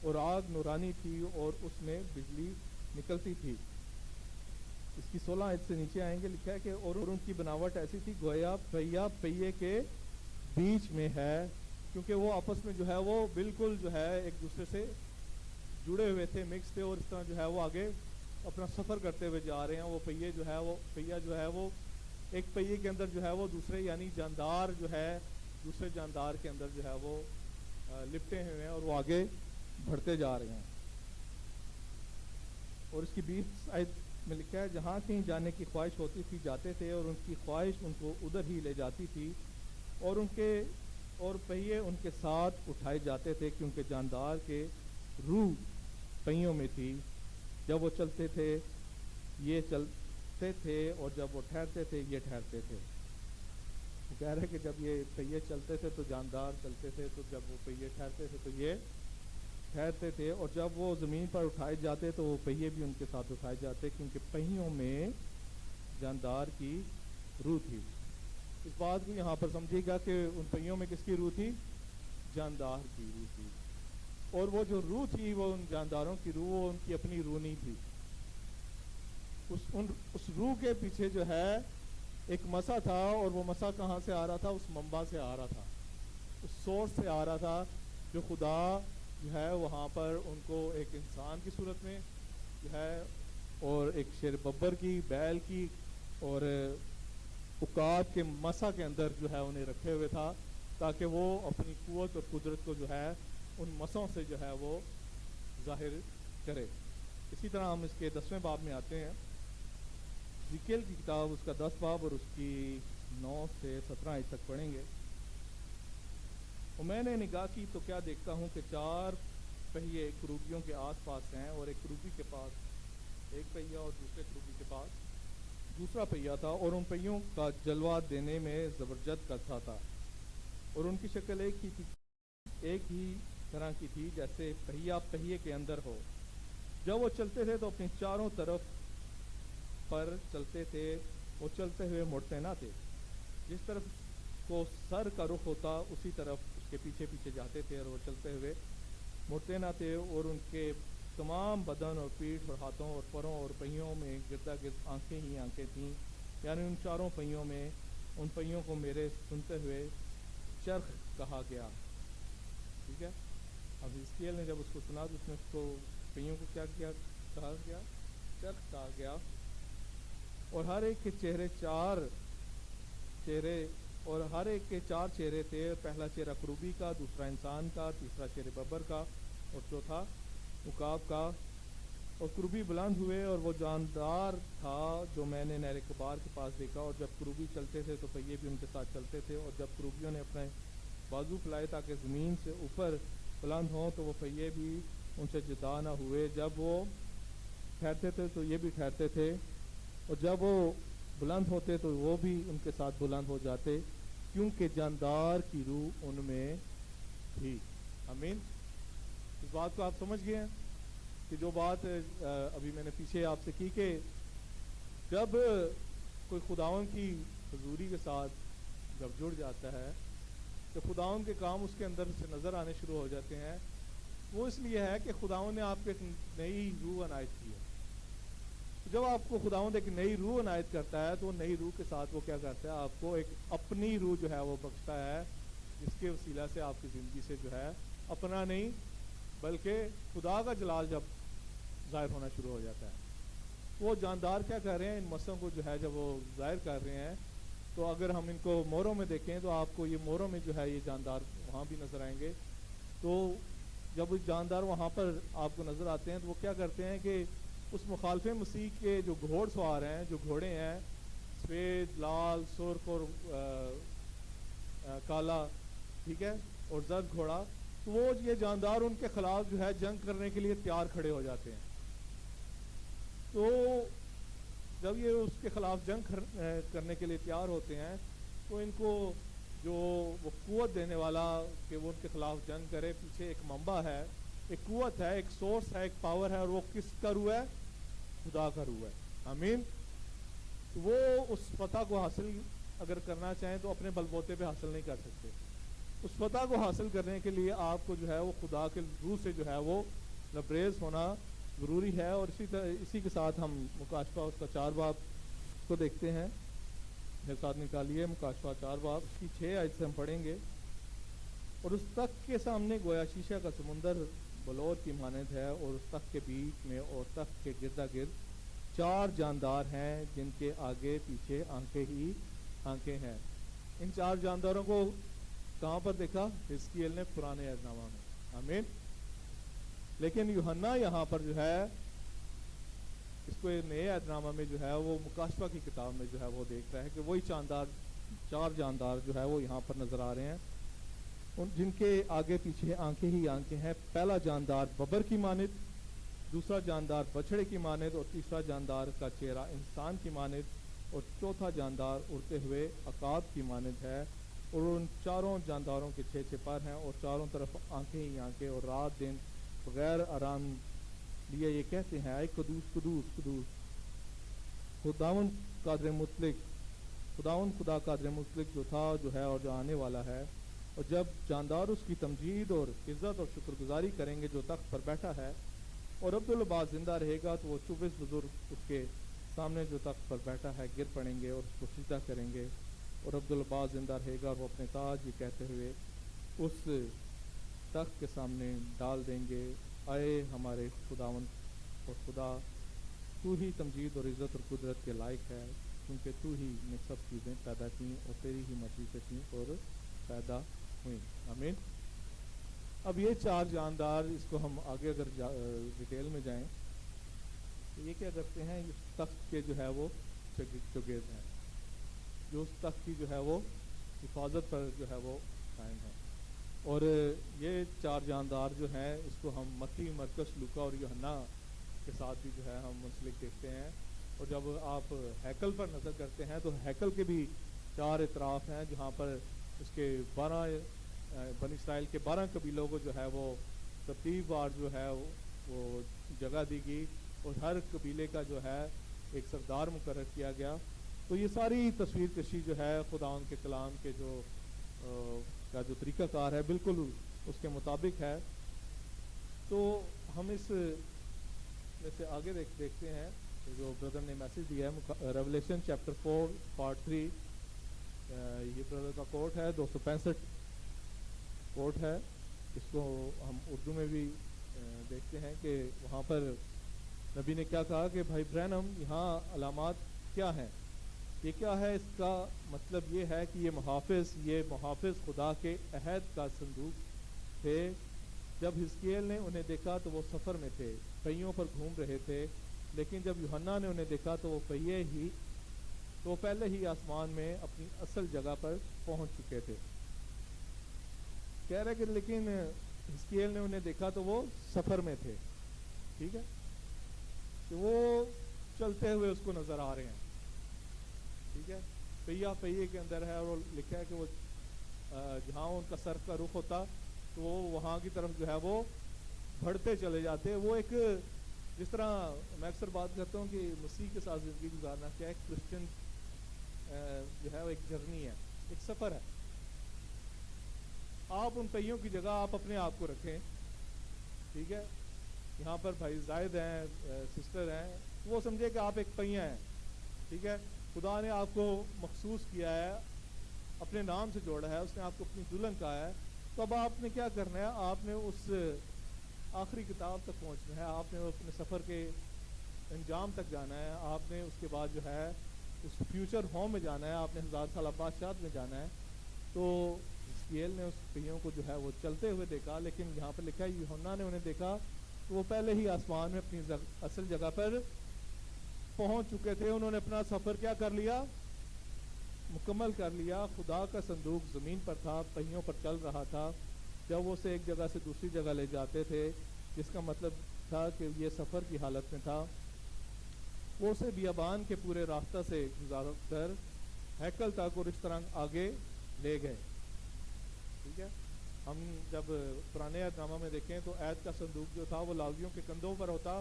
اور آگ نورانی تھی اور اس میں بجلی نکلتی تھی. اس کی 16 آیت سے نیچے آئیں گے، لکھا ہے کہ اور ان کی بناوٹ ایسی تھی گویا پہیا پہیے کے بیچ میں ہے، کیونکہ وہ آپس میں جو ہے وہ بالکل جو ہے ایک دوسرے سے جڑے ہوئے تھے، مکس تھے، اور اس طرح جو ہے وہ آگے اپنا سفر کرتے ہوئے جا رہے ہیں. وہ پہیے جو ہے وہ پہیا جو ہے وہ ایک پہیے کے اندر جو ہے وہ دوسرے یعنی جاندار جو ہے دوسرے جاندار کے اندر جو ہے وہ لپٹے ہوئے ہیں اور وہ آگے بڑھتے جا رہے ہیں. اور اس کی 20 آیت میں لکھا ہے جہاں کہیں جانے کی خواہش ہوتی تھی جاتے تھے، اور ان کی خواہش ان کو ادھر ہی لے جاتی تھی، اور پہیے ان کے ساتھ اٹھائے جاتے تھے، کیونکہ جاندار کے روح پہیوں میں تھی. جب وہ چلتے تھے یہ چلتے تھے، اور جب وہ ٹھہرتے تھے یہ ٹھہرتے تھے. وہ کہہ رہے کہ جب یہ پہیے چلتے تھے تو جاندار چلتے تھے، تو جب وہ پہیے ٹھہرتے تھے تو یہ ٹھہرتے تھے، اور جب وہ زمین پر اٹھائے جاتے تو وہ پہیے بھی ان کے ساتھ اٹھائے جاتے، کیونکہ پہیوں میں جاندار کی روح تھی. اس بات کو یہاں پر سمجھیے گا کہ ان پہیوں میں کس کی روح تھی؟ جاندار کی روح تھی. اور وہ جو روح تھی وہ ان جانداروں کی روح، وہ ان کی اپنی روح نہیں تھی. اس روح کے پیچھے جو ہے ایک مسا تھا، اور وہ مسا کہاں سے آ رہا تھا؟ اس منبع سے آ رہا تھا، اس سورس سے آ رہا تھا، جو خدا جو ہے وہاں پر ان کو ایک انسان کی صورت میں جو ہے، اور ایک شیر ببر کی، بیل کی اور عقاب کے مسا کے اندر جو ہے انہیں رکھے ہوئے تھا، تاکہ وہ اپنی قوت اور قدرت کو جو ہے ان مسوں سے جو ہے وہ ظاہر کرے. اسی طرح ہم اس کے 10ویں باب میں آتے ہیں. ذکر کی کتاب اس کا 10 باب اور اس کی 9 سے 17 آیت تک پڑھیں گے. اور میں نے نگاہ کی تو کیا دیکھتا ہوں کہ 4 پہیے کروبیوں کے آس پاس ہیں، اور ایک کروبی کے پاس ایک پہیا اور دوسرے کروبی کے پاس دوسرا پہیا تھا، اور ان پہیوں کا جلوہ دینے میں زبرجد کا تھا، اور ان کی شکل ایک ہی طرح کی تھی جیسے پہیا پہیے کے اندر ہو. جب وہ چلتے تھے تو اپنی چاروں طرف پر چلتے تھے، وہ چلتے ہوئے مڑتے نہ تھے. جس طرف کو سر کا رخ ہوتا اسی طرف اس کے پیچھے پیچھے جاتے تھے، اور وہ چلتے ہوئے مڑتے نہ تھے. اور ان کے تمام بدن اور پیٹھ اور ہاتھوں اور پروں اور پہیوں میں گردا گرد آنکھیں ہی آنکھیں تھیں، یعنی ان چاروں پہیوں میں ان پہیوں کو میرے سنتے ہوئے چرخ کہا گیا. ٹھیک ہے. اب حزقیل نے جب اس کو سنا تو اس نے اس کو پہیوں کو کیا کہا گیا؟ چرخ کہا گیا. اور ہر ایک کے چار چہرے تھے. پہلا چہرہ کروبی کا، دوسرا انسان کا، تیسرا شیر ببر کا، اور چوتھا عقاب کا. اور کروبی بلند ہوئے، اور وہ جاندار تھا جو میں نے نہر کبار کے پاس دیکھا. اور جب کروبی چلتے تھے تو پہیے بھی ان کے ساتھ چلتے تھے، اور جب کروبیوں نے اپنے بازو پھیلائے تاکہ زمین سے اوپر بلند ہوں تو وہ پہیے بھی ان سے جدا نہ ہوئے. جب وہ ٹھہرتے تھے تو یہ بھی ٹھہرتے تھے، اور جب وہ بلند ہوتے تو وہ بھی ان کے ساتھ بلند ہو جاتے، کیونکہ جاندار کی روح ان میں تھی. آمین. اس بات کو آپ سمجھ گئے ہیں کہ جو بات ابھی میں نے پیچھے آپ سے کی کہ جب کوئی خداوند کی حضوری کے ساتھ جب جڑ جاتا ہے تو خداوند کے کام اس کے اندر سے نظر آنے شروع ہو جاتے ہیں. وہ اس لیے ہے کہ خداوند نے آپ کو ایک نئی روح عنایت کی ہے. جب آپ کو خداوند ایک نئی روح عنایت کرتا ہے تو نئی روح کے ساتھ وہ کیا کرتا ہے؟ آپ کو ایک اپنی روح جو ہے وہ بخشتا ہے، جس کے وسیلہ سے آپ کی زندگی سے جو ہے اپنا نہیں بلکہ خدا کا جلال جب ظاہر ہونا شروع ہو جاتا ہے. وہ جاندار کیا کر رہے ہیں؟ ان مسوں کو جو ہے جب وہ ظاہر کر رہے ہیں تو اگر ہم ان کو موروں میں دیکھیں تو آپ کو یہ موروں میں جو ہے یہ جاندار وہاں بھی نظر آئیں گے. تو جب جاندار وہاں پر آپ کو نظر آتے ہیں تو وہ کیا کرتے ہیں کہ اس مخالف مسیح کے جو گھوڑ سوار ہیں, جو گھوڑے ہیں سفید, لال, سرخ اور کالا, ٹھیک ہے, اور زرد گھوڑا, تو وہ یہ جاندار ان کے خلاف جو ہے جنگ کرنے کے لیے تیار کھڑے ہو جاتے ہیں. تو جب یہ اس کے خلاف جنگ کرنے کے لیے تیار ہوتے ہیں تو ان کو جو وہ قوت دینے والا کہ وہ ان کے خلاف جنگ کرے, پیچھے ایک منبع ہے, ایک قوت ہے, ایک سورس ہے, ایک پاور ہے, اور وہ کس کا روح ہے؟ خدا کا روح ہے. آمین. وہ اس فتح کو حاصل اگر کرنا چاہیں تو اپنے بل بوتے پہ حاصل نہیں کر سکتے. اس فتح کو حاصل کرنے کے لیے آپ کو جو ہے وہ خدا کے روح سے جو ہے وہ لبریز ہونا ضروری ہے. اور اسی کے ساتھ ہم مکاشفہ اس کا 4 باب کو دیکھتے ہیں. میرے ساتھ نکالیے مکاشفہ 4 باب کی 6 آیت سے ہم پڑھیں گے. اور اس تخت کے سامنے گویا شیشہ کا سمندر بلور کی مانند ہے, اور اس تخت کے بیچ میں اور تخت کے گردا گرد 4 جاندار ہیں جن کے آگے پیچھے آنکھیں ہی آنکھیں ہیں. ان 4 جانداروں کو کہاں پر دیکھا؟ حزقیل نے پرانے عہد نامہ میں. آمین. لیکن یوحنا یہاں پر جو ہے اس کو نئے عہد نامہ میں جو ہے وہ مکاشفہ کی کتاب میں جو ہے وہ دیکھ رہا ہے کہ وہی 4 جاندار جو ہے وہ یہاں پر نظر آ رہے ہیں, جن کے آگے پیچھے آنکھیں ہی آنکھیں ہیں. پہلا جاندار ببر کی مانند, دوسرا جاندار بچڑے کی مانند, اور تیسرا جاندار کا چہرہ انسان کی مانند, اور چوتھا جاندار اڑتے ہوئے عقاب کی مانند ہے. اور ان 4 جانداروں کے 6 پر ہیں, اور چاروں طرف آنکھیں ہی آنکھیں, اور رات دن بغیر آرام لیے یہ کہتے ہیں اے قدوس قدوس قدوس خداوند قادر مطلق, خداوند خدا قادر مطلق جو تھا, جو ہے اور جو آنے والا ہے. اور جب جاندار اس کی تمجید اور عزت اور شکر گزاری کریں گے جو تخت پر بیٹھا ہے, اور عبدالباز زندہ رہے گا, تو وہ 24 بزرگ اس کے سامنے جو تخت پر بیٹھا ہے گر پڑیں گے اور اس کو سجدہ کریں گے. اور عبدالباز زندہ رہے گا, اور وہ اپنے تاج یہ کہتے ہوئے اس تخت کے سامنے ڈال دیں گے اے ہمارے خداوند اور خدا, تو ہی تمجید اور عزت اور قدرت کے لائق ہے, کیونکہ تو ہی نے سب چیزیں پیدا کی اور تیری ہی مرضی سے تھیں اور پیدا ہوئیں. آمین. اب یہ 4 جاندار, اس کو ہم آگے اگر ڈیٹیل میں جائیں تو یہ کیا کرتے ہیں, اس تخت کے جو ہے وہ چگید ہیں, جو اس تخت کی جو ہے وہ حفاظت پر جو ہے وہ قائم ہے. اور یہ 4 جاندار جو ہیں اس کو ہم متی, مرکز, لوکا اور یوحنا کے ساتھ بھی جو ہے ہم منسلک دیکھتے ہیں. اور جب آپ ہیکل پر نظر کرتے ہیں تو ہیکل کے بھی 4 اطراف ہیں جہاں پر اس کے 12 بنی اسرائیل کے 12 قبیلوں کو جو ہے وہ ترتیب وار جو ہے وہ جگہ دی گئی, اور ہر قبیلے کا جو ہے ایک سردار مقرر کیا گیا. تو یہ ساری تصویر کشی جو ہے خدا ان کے کلام کے جو کا جو طریقہ کار ہے بالکل اس کے مطابق ہے. تو ہم اس میں سے آگے دیکھتے ہیں جو بردر نے میسیج دیا ہے, ریولیشن چیپٹر 4 پارٹ 3, یہ بردر کا کوٹ ہے, 265 کوٹ ہے. اس کو ہم اردو میں بھی دیکھتے ہیں کہ وہاں پر نبی نے کیا کہا کہ بھائی برینم یہاں علامات کیا ہیں, یہ کیا ہے؟ اس کا مطلب یہ ہے کہ یہ محافظ خدا کے عہد کا صندوق تھے. جب حزقیل نے انہیں دیکھا تو وہ سفر میں تھے, پہیوں پر گھوم رہے تھے, لیکن جب یوحنا نے انہیں دیکھا تو وہ پہلے ہی آسمان میں اپنی اصل جگہ پر پہنچ چکے تھے. کہہ رہے کہ لیکن حزقیل نے انہیں دیکھا تو وہ سفر میں تھے. ٹھیک ہے, کہ وہ چلتے ہوئے اس کو نظر آ رہے ہیں. ٹھیک ہے, پہیے کے اندر ہے, اور لکھا ہے کہ وہ جہاں ان کا سر کا رخ ہوتا تو وہ وہاں کی طرف جو ہے وہ بڑھتے چلے جاتے. وہ ایک جس طرح میں اکثر بات کرتا ہوں کہ مسیح کے ساتھ زندگی گزارنا کیا ایک کرسچن جو ہے وہ ایک جرنی ہے, ایک سفر ہے. آپ ان پہیوں کی جگہ آپ اپنے آپ کو رکھیں. ٹھیک ہے, یہاں پر بھائی زائد ہیں, سسٹر ہیں, وہ سمجھے کہ آپ ایک پہیا ہیں. ٹھیک ہے, خدا نے آپ کو مخصوص کیا ہے, اپنے نام سے جوڑا ہے, اس نے آپ کو اپنی دلہن کہا ہے. تو اب آپ نے کیا کرنا ہے, آپ نے اس آخری کتاب تک پہنچنا ہے, آپ نے اپنے سفر کے انجام تک جانا ہے. آپ نے اس کے بعد جو ہے اس فیوچر ہوم میں جانا ہے, آپ نے 1000 سالہ بادشاہت میں جانا ہے, تو حزقییل نے اس پہیوں کو جو ہے وہ چلتے ہوئے دیکھا, لیکن یہاں پر لکھا ہے یوحنا نے انہیں دیکھا تو وہ پہلے ہی آسمان میں اپنی اصل جگہ پر پہنچ چکے تھے. انہوں نے اپنا سفر کیا کر لیا, مکمل کر لیا. خدا کا صندوق زمین پر تھا, پہیوں پر چل رہا تھا. جب وہ اسے ایک جگہ سے دوسری جگہ لے جاتے تھے, جس کا مطلب تھا کہ یہ سفر کی حالت میں تھا, وہ اسے بیابان کے پورے راستہ سے گزار کر ہیکل تک اور اس طرح آگے لے گئے. ٹھیک ہے, ہم جب پرانے عہد نامہ میں دیکھیں تو عہد کا صندوق جو تھا وہ لاویوں کے کندھوں پر ہوتا,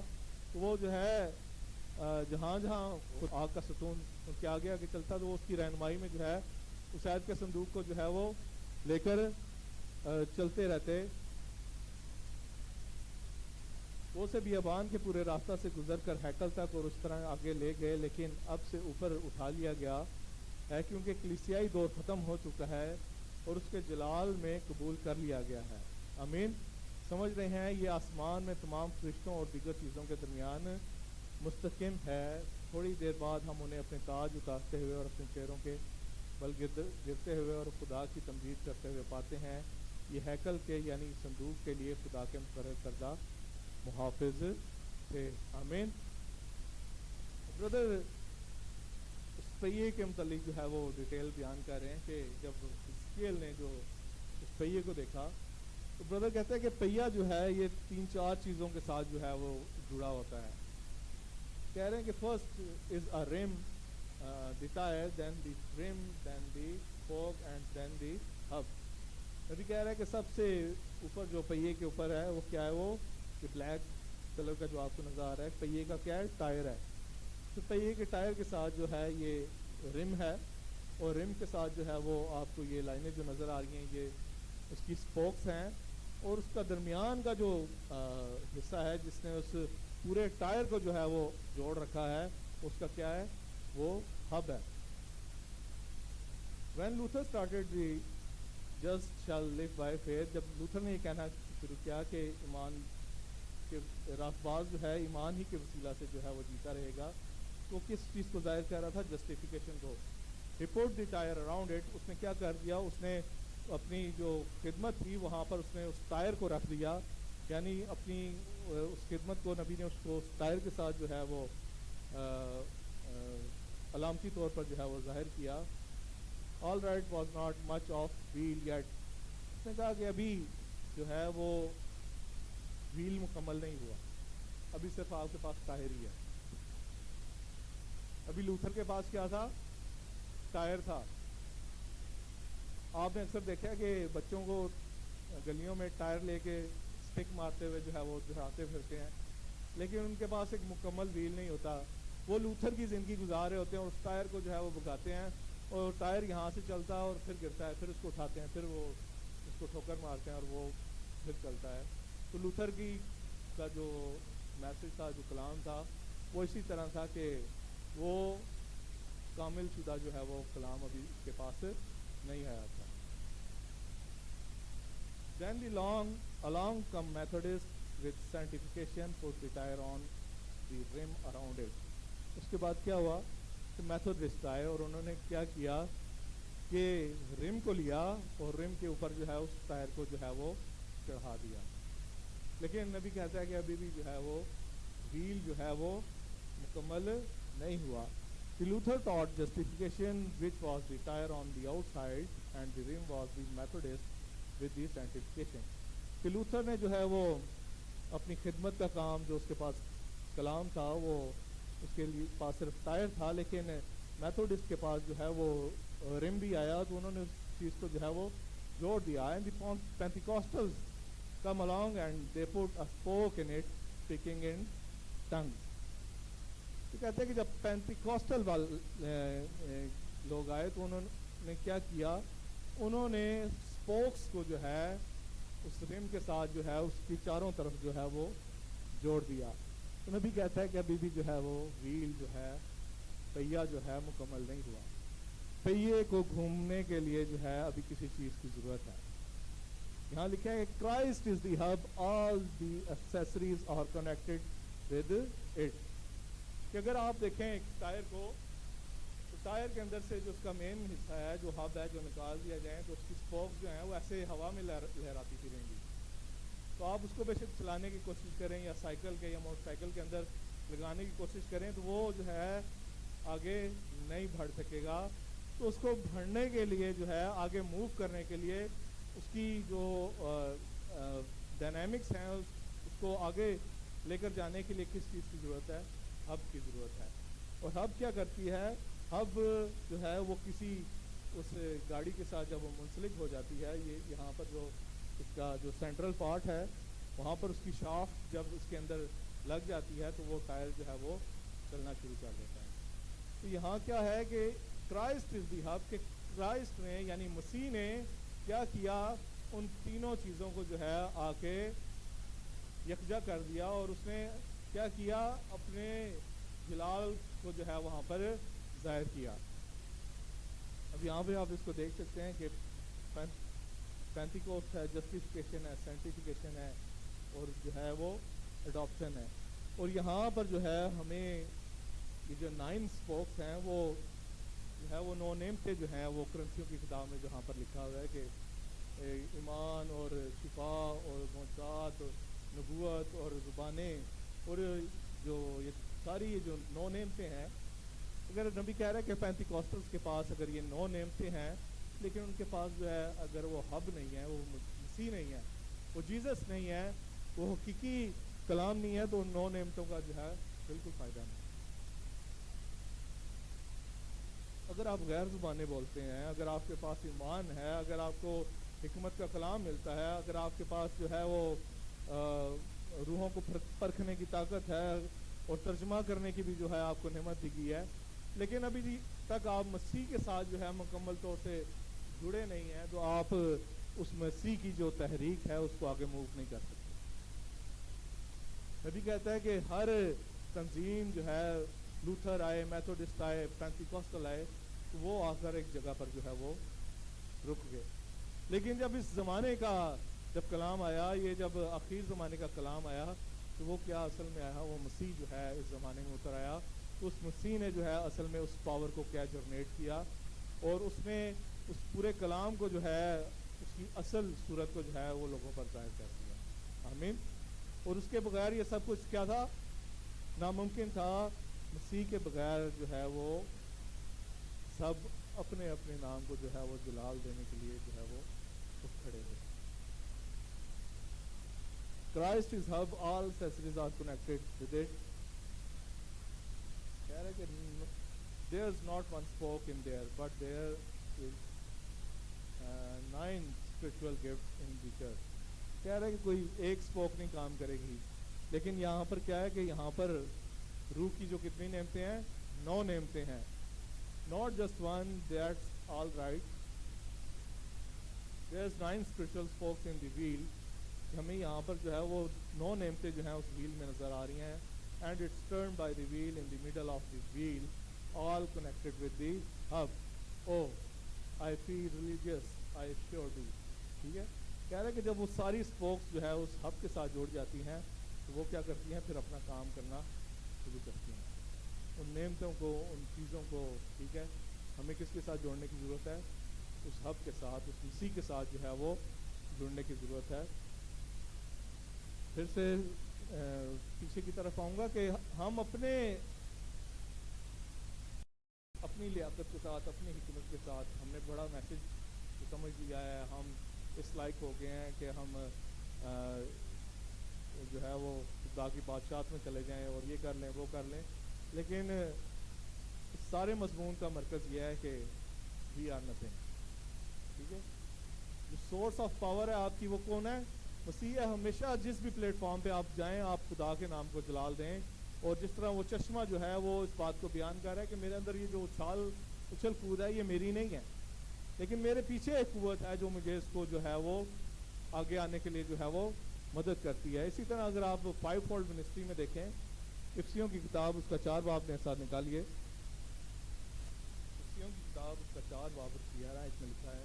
تو وہ جو ہے جہاں جہاں آگ کا ستون ان کے آگے آگے چلتا, تو وہ اس کی رہنمائی میں جو ہے اس عہد کے صندوق کو جو ہے وہ لے کر چلتے رہتے. وہ اسے بیابان کے پورے راستہ سے گزر کر ہیکل تک اور اس طرح آگے لے گئے, لیکن اب سے اوپر اٹھا لیا گیا ہے کیونکہ کلیسیائی دور ختم ہو چکا ہے اور اس کے جلال میں قبول کر لیا گیا ہے. آمین. سمجھ رہے ہیں, یہ آسمان میں تمام فرشتوں اور دیگر چیزوں کے درمیان مستحکم ہے. تھوڑی دیر بعد ہم انہیں اپنے تاج اتارتے ہوئے اور اپنے چہروں کے بل گرتے ہوئے اور خدا کی تمجید کرتے ہوئے پاتے ہیں. یہ ہیکل کے یعنی صندوق کے لیے خدا کے مقرر کردہ محافظ تھے. آمین. بردر اس پہیے کے متعلق جو ہے وہ ڈیٹیل بیان کر رہے ہیں کہ جب حزقییل نے جو اس پہیے کو دیکھا تو بردر کہتے ہیں کہ پہیہ جو ہے یہ 3-4 چیزوں کے ساتھ جو ہے وہ جڑا ہوتا ہے. کہہ رہے ہیں کہ first is a rim, the tyre, then the rim, then the fog and then the hub. ابھی کہہ رہا ہے کہ سب سے اوپر جو پہیے کے اوپر ہے وہ کیا ہے, وہ بلیک کلر کا جو آپ کو نظر آ رہا ہے پہیے کا کیا ہے, ٹائر ہے. تو پہیے کے ٹائر کے ساتھ جو ہے یہ رم ہے, اور رم کے ساتھ جو ہے وہ آپ کو یہ لائنیں جو نظر آ رہی ہیں یہ اس کی سپوکس ہیں, اور اس کا درمیان کا جو حصہ ہے جس نے اس پورے ٹائر کو جو ہے وہ جوڑ رکھا ہے, اس کا کیا ہے, وہ ہب ہے. When Luther started the just shall live by faith, جب لوتھر نے یہ کہنا شروع کیا کہ ایمان کہ راست باز جو ہے ایمان ہی کے وسیلہ سے جو ہے وہ جیتا رہے گا, تو کس چیز کو ظاہر کر رہا تھا, جسٹیفیکیشن کو. Report the tyre around it, اس نے کیا کر دیا, اس نے اپنی جو خدمت تھی وہاں پر اس نے اس ٹائر کو رکھ دیا, یعنی اپنی اس خدمت کو نبی نے اس کو اس ٹائر کے ساتھ جو ہے وہ علامتی طور پر جو ہے وہ ظاہر کیا. All right was not much of well yet, اس نے کہا کہ ابھی جو ہے وہ ویل مکمل نہیں ہوا, ابھی صرف آپ کے پاس ٹائر ہی ہے. ابھی لوتھر کے پاس کیا تھا, ٹائر تھا. آپ نے اکثر دیکھا کہ بچوں کو گلیوں میں ٹائر لے کے اسٹک مارتے ہوئے جو ہے وہ دہراتے پھرتے ہیں, لیکن ان کے پاس ایک مکمل ویل نہیں ہوتا. وہ لوتھر کی زندگی گزار رہے ہوتے ہیں اور اس ٹائر کو جو ہے وہ بھگاتے ہیں, اور ٹائر یہاں سے چلتا ہے اور پھر گرتا ہے, پھر اس کو اٹھاتے ہیں, پھر وہ اس کو ٹھوکر مارتے ہیں اور وہ پھر چلتا ہے. تو لوتھر کی کا جو میسج تھا, جو کلام تھا, وہ اسی طرح تھا کہ وہ کامل شدہ جو ہے وہ کلام ابھی اس کے پاس نہیں آیا تھا. Then along come Methodists with sanctification, put the tire on the rim around it. اس کے بعد کیا ہوا کہ میتھوڈسٹ آئے اور انہوں نے کیا کیا کہ رم کو لیا اور رم کے اوپر جو ہے اس ٹائر کو جو ہے وہ چڑھا دیا. لیکن نبی کہتا ہے کہ ابھی بھی جو ہے وہ ویل جو ہے وہ مکمل نہیں ہوا. The Luther taught justification, which was the tire on the outside, and the rim was the Methodist with the sanctification. کہ لوتھر نے جو ہے وہ اپنی خدمت کا کام, جو اس کے پاس کلام تھا, وہ اس کے لیے پاس صرف ٹائر تھا, لیکن میتھوڈسٹ کے پاس جو ہے وہ رم بھی آیا, تو انہوں نے اس چیز کو جو ہے وہ جوڑ دیا. And the Pentecostals come along and they put a spoke in it, speaking in tongues. تو کہتے ہیں کہ جب پینتیکوسٹل لوگ آئے تو انہوں نے کیا کیا, انہوں نے اسپوکس کو جو ہے اس رم کے ساتھ جو ہے اس کی چاروں طرف جو ہے وہ جوڑ دیا. تو نبی کہتا ہے کہ ابھی بھی جو ہے وہ ویل جو ہے, پہیہ جو ہے مکمل نہیں ہوا. پہیے کو گھومنے کے لیے جو ہے ابھی کسی چیز کی ضرورت ہے. یہاں لکھا ہے کہ Christ is the hub, all the accessories are connected with it. کہ اگر آپ دیکھیں ایک ٹائر کو ٹائر کے اندر سے جو اس کا مین حصہ ہے, جو ہب ہے, جو نکال دیا جائے تو اس کی اسپوکس جو ہیں وہ ایسے ہوا میں لہراتی پھریں گی. تو آپ اس کو بے شک چلانے کی کوشش کریں یا سائیکل کے یا موٹر سائیکل کے اندر لگانے کی کوشش کریں تو وہ جو ہے آگے نہیں بڑھ سکے گا. تو اس کو بڑھنے کے لیے جو ہے آگے موو کرنے کے لیے اس کی جو ڈائنامکس ہیں اس کو آگے لے کر جانے کے لیے کس چیز کی ضرورت ہے؟ ہب کی ضرورت ہے. اور ہب کیا کرتی ہے؟ ہب جو ہے وہ کسی اس گاڑی کے ساتھ جب وہ منسلک ہو جاتی ہے, یہ یہاں پر جو اس کا جو سینٹرل پارٹ ہے وہاں پر اس کی شافٹ جب اس کے اندر لگ جاتی ہے تو وہ ٹائر جو ہے وہ چلنا شروع کر دیتا ہے. تو یہاں کیا ہے کہ کرائسٹ از دی ہب, کہ کرائسٹ نے یعنی مسیح نے کیا کیا, ان تینوں چیزوں کو جو ہے آ کے یکجا کر دیا اور اس نے کیا کیا, اپنے جلال کو جو ہے وہاں پر ظاہر کیا. اب یہاں پہ آپ اس کو دیکھ سکتے ہیں کہ پینتیکوسٹ ہے, جسٹیفیکیشن ہے, سینٹیفیکیشن ہے, اور جو ہے وہ اڈاپشن ہے. اور یہاں پر جو ہے ہمیں یہ جو 9 اسپوکس ہیں وہ جو ہے وہ 9 نعمتیں جو ہیں وہ کرنتھیوں کی کتاب میں جہاں پر لکھا ہوا ہے کہ ایمان اور شفا اور معجزات اور نبوت اور زبانیں اور جو یہ ساری یہ جو 9 نعمتیں ہیں, اگر نبی کہہ رہا ہے کہ پینتیکوسٹلز کے پاس اگر یہ 9 نعمتیں ہیں لیکن ان کے پاس جو ہے اگر وہ ہب نہیں ہے, وہ مسیح نہیں ہے, وہ جیزس نہیں ہے, وہ حقیقی کلام نہیں ہے, تو ان 9 نعمتوں کا جو ہے بالکل فائدہ نہیں. اگر آپ غیر زبانیں بولتے ہیں, اگر آپ کے پاس ایمان ہے, اگر آپ کو حکمت کا کلام ملتا ہے, اگر آپ کے پاس جو ہے وہ روحوں کو پرکھنے کی طاقت ہے اور ترجمہ کرنے کی بھی جو ہے آپ کو نعمت دی گئی ہے, لیکن ابھی تک آپ مسیح کے ساتھ جو ہے مکمل طور سے جڑے نہیں ہیں, تو آپ اس مسیح کی جو تحریک ہے اس کو آگے موو نہیں کر سکتے. نبی کہتا ہے کہ ہر تنظیم جو ہے, لوتھر آئے, میتھوڈسٹ آئے, پینتیکوسٹل آئے, تو وہ آ کر ایک جگہ پر جو ہے وہ رک گئے. لیکن جب اس زمانے کا جب کلام آیا, یہ جب آخر زمانے کا کلام آیا, تو وہ کیا اصل میں آیا, وہ مسیح جو ہے اس زمانے میں اتر آیا. تو اس مسیح نے جو ہے اصل میں اس پاور کو کیا جنریٹ کیا, اور اس نے اس پورے کلام کو جو ہے اس کی اصل صورت کو جو ہے وہ لوگوں پر ظاہر کر دیا. آمین. اور اس کے بغیر یہ سب کچھ کیا تھا, ناممکن تھا. مسیح کے بغیر جو ہے وہ سب اپنے اپنے نام کو جو ہے وہ جلال دینے کے لیے جو ہے وہ اٹھ کھڑے ہوئے. Christ is hub, all accessories are connected with it. کہہ رہے کہ there is not one spoke in there, but there is 9 spiritual gifts in the church. کہہ رہے کہ کوئی ایک اسپوک نہیں کام کرے گی, لیکن یہاں پر کیا ہے کہ یہاں پر روح کی جو کتنی نعمتیں ہیں, 9 نعمتیں ہیں. Not just one, that's all right. There's 9 spiritual spokes in the wheel. ہمیں یہاں پر جو ہے وہ 9 نعمتیں جو ہیں اس ویل میں نظر آ رہی ہیں. And it's turned by the wheel in the middle of the wheel, all connected with the hub. Oh, I feel religious, I sure do. ٹھیک ہے, کہہ رہے کہ جب وہ ساری اسپوکس جو ہے اس ہب کے ساتھ جوڑ جاتی ہیں تو وہ کیا کرتی ہیں, پھر اپنا کام کرنا شروع کرتی ہیں. ان نعمتوں کو, ان چیزوں کو, ٹھیک ہے, ہمیں کس کے ساتھ جوڑنے کی ضرورت ہے, اس ہب کے ساتھ, اس مسیح کے ساتھ جو ہے وہ جڑنے کی ضرورت ہے. پھر سے پیچھے کی طرف آؤں گا کہ ہم اپنی لیاقت کے ساتھ, اپنی حکمت کے ساتھ ہم نے بڑا میسج سمجھ لیا ہے, ہم اس لائق ہو گئے ہیں کہ ہم جو ہے وہ خدا کی بادشاہت میں چلے جائیں اور یہ کر لیں, وہ کر لیں. لیکن اس سارے مضمون کا مرکز یہ ہے کہ وی آر نتھنگ. ٹھیک ہے, جو سورس آف پاور ہے آپ کی وہ کون ہے, مسیح ہے. ہمیشہ جس بھی پلیٹ فارم پہ آپ جائیں آپ خدا کے نام کو جلال دیں. اور جس طرح وہ چشمہ جو ہے وہ اس بات کو بیان کر رہا ہے کہ میرے اندر یہ جو اچھل کود ہے یہ میری نہیں ہے, لیکن میرے پیچھے ایک قوت ہے جو مجھے اس کو جو ہے وہ آگے آنے کے لیے جو ہے وہ مدد کرتی ہے. اسی طرح اگر آپ 5 فولڈ منسٹری میں دیکھیں, افسیوں کی کتاب اس کا 4 باب نے ساتھ نکالیے, افسیوں کی کتاب اس کا 4 باب 11 اس میں لکھا ہے,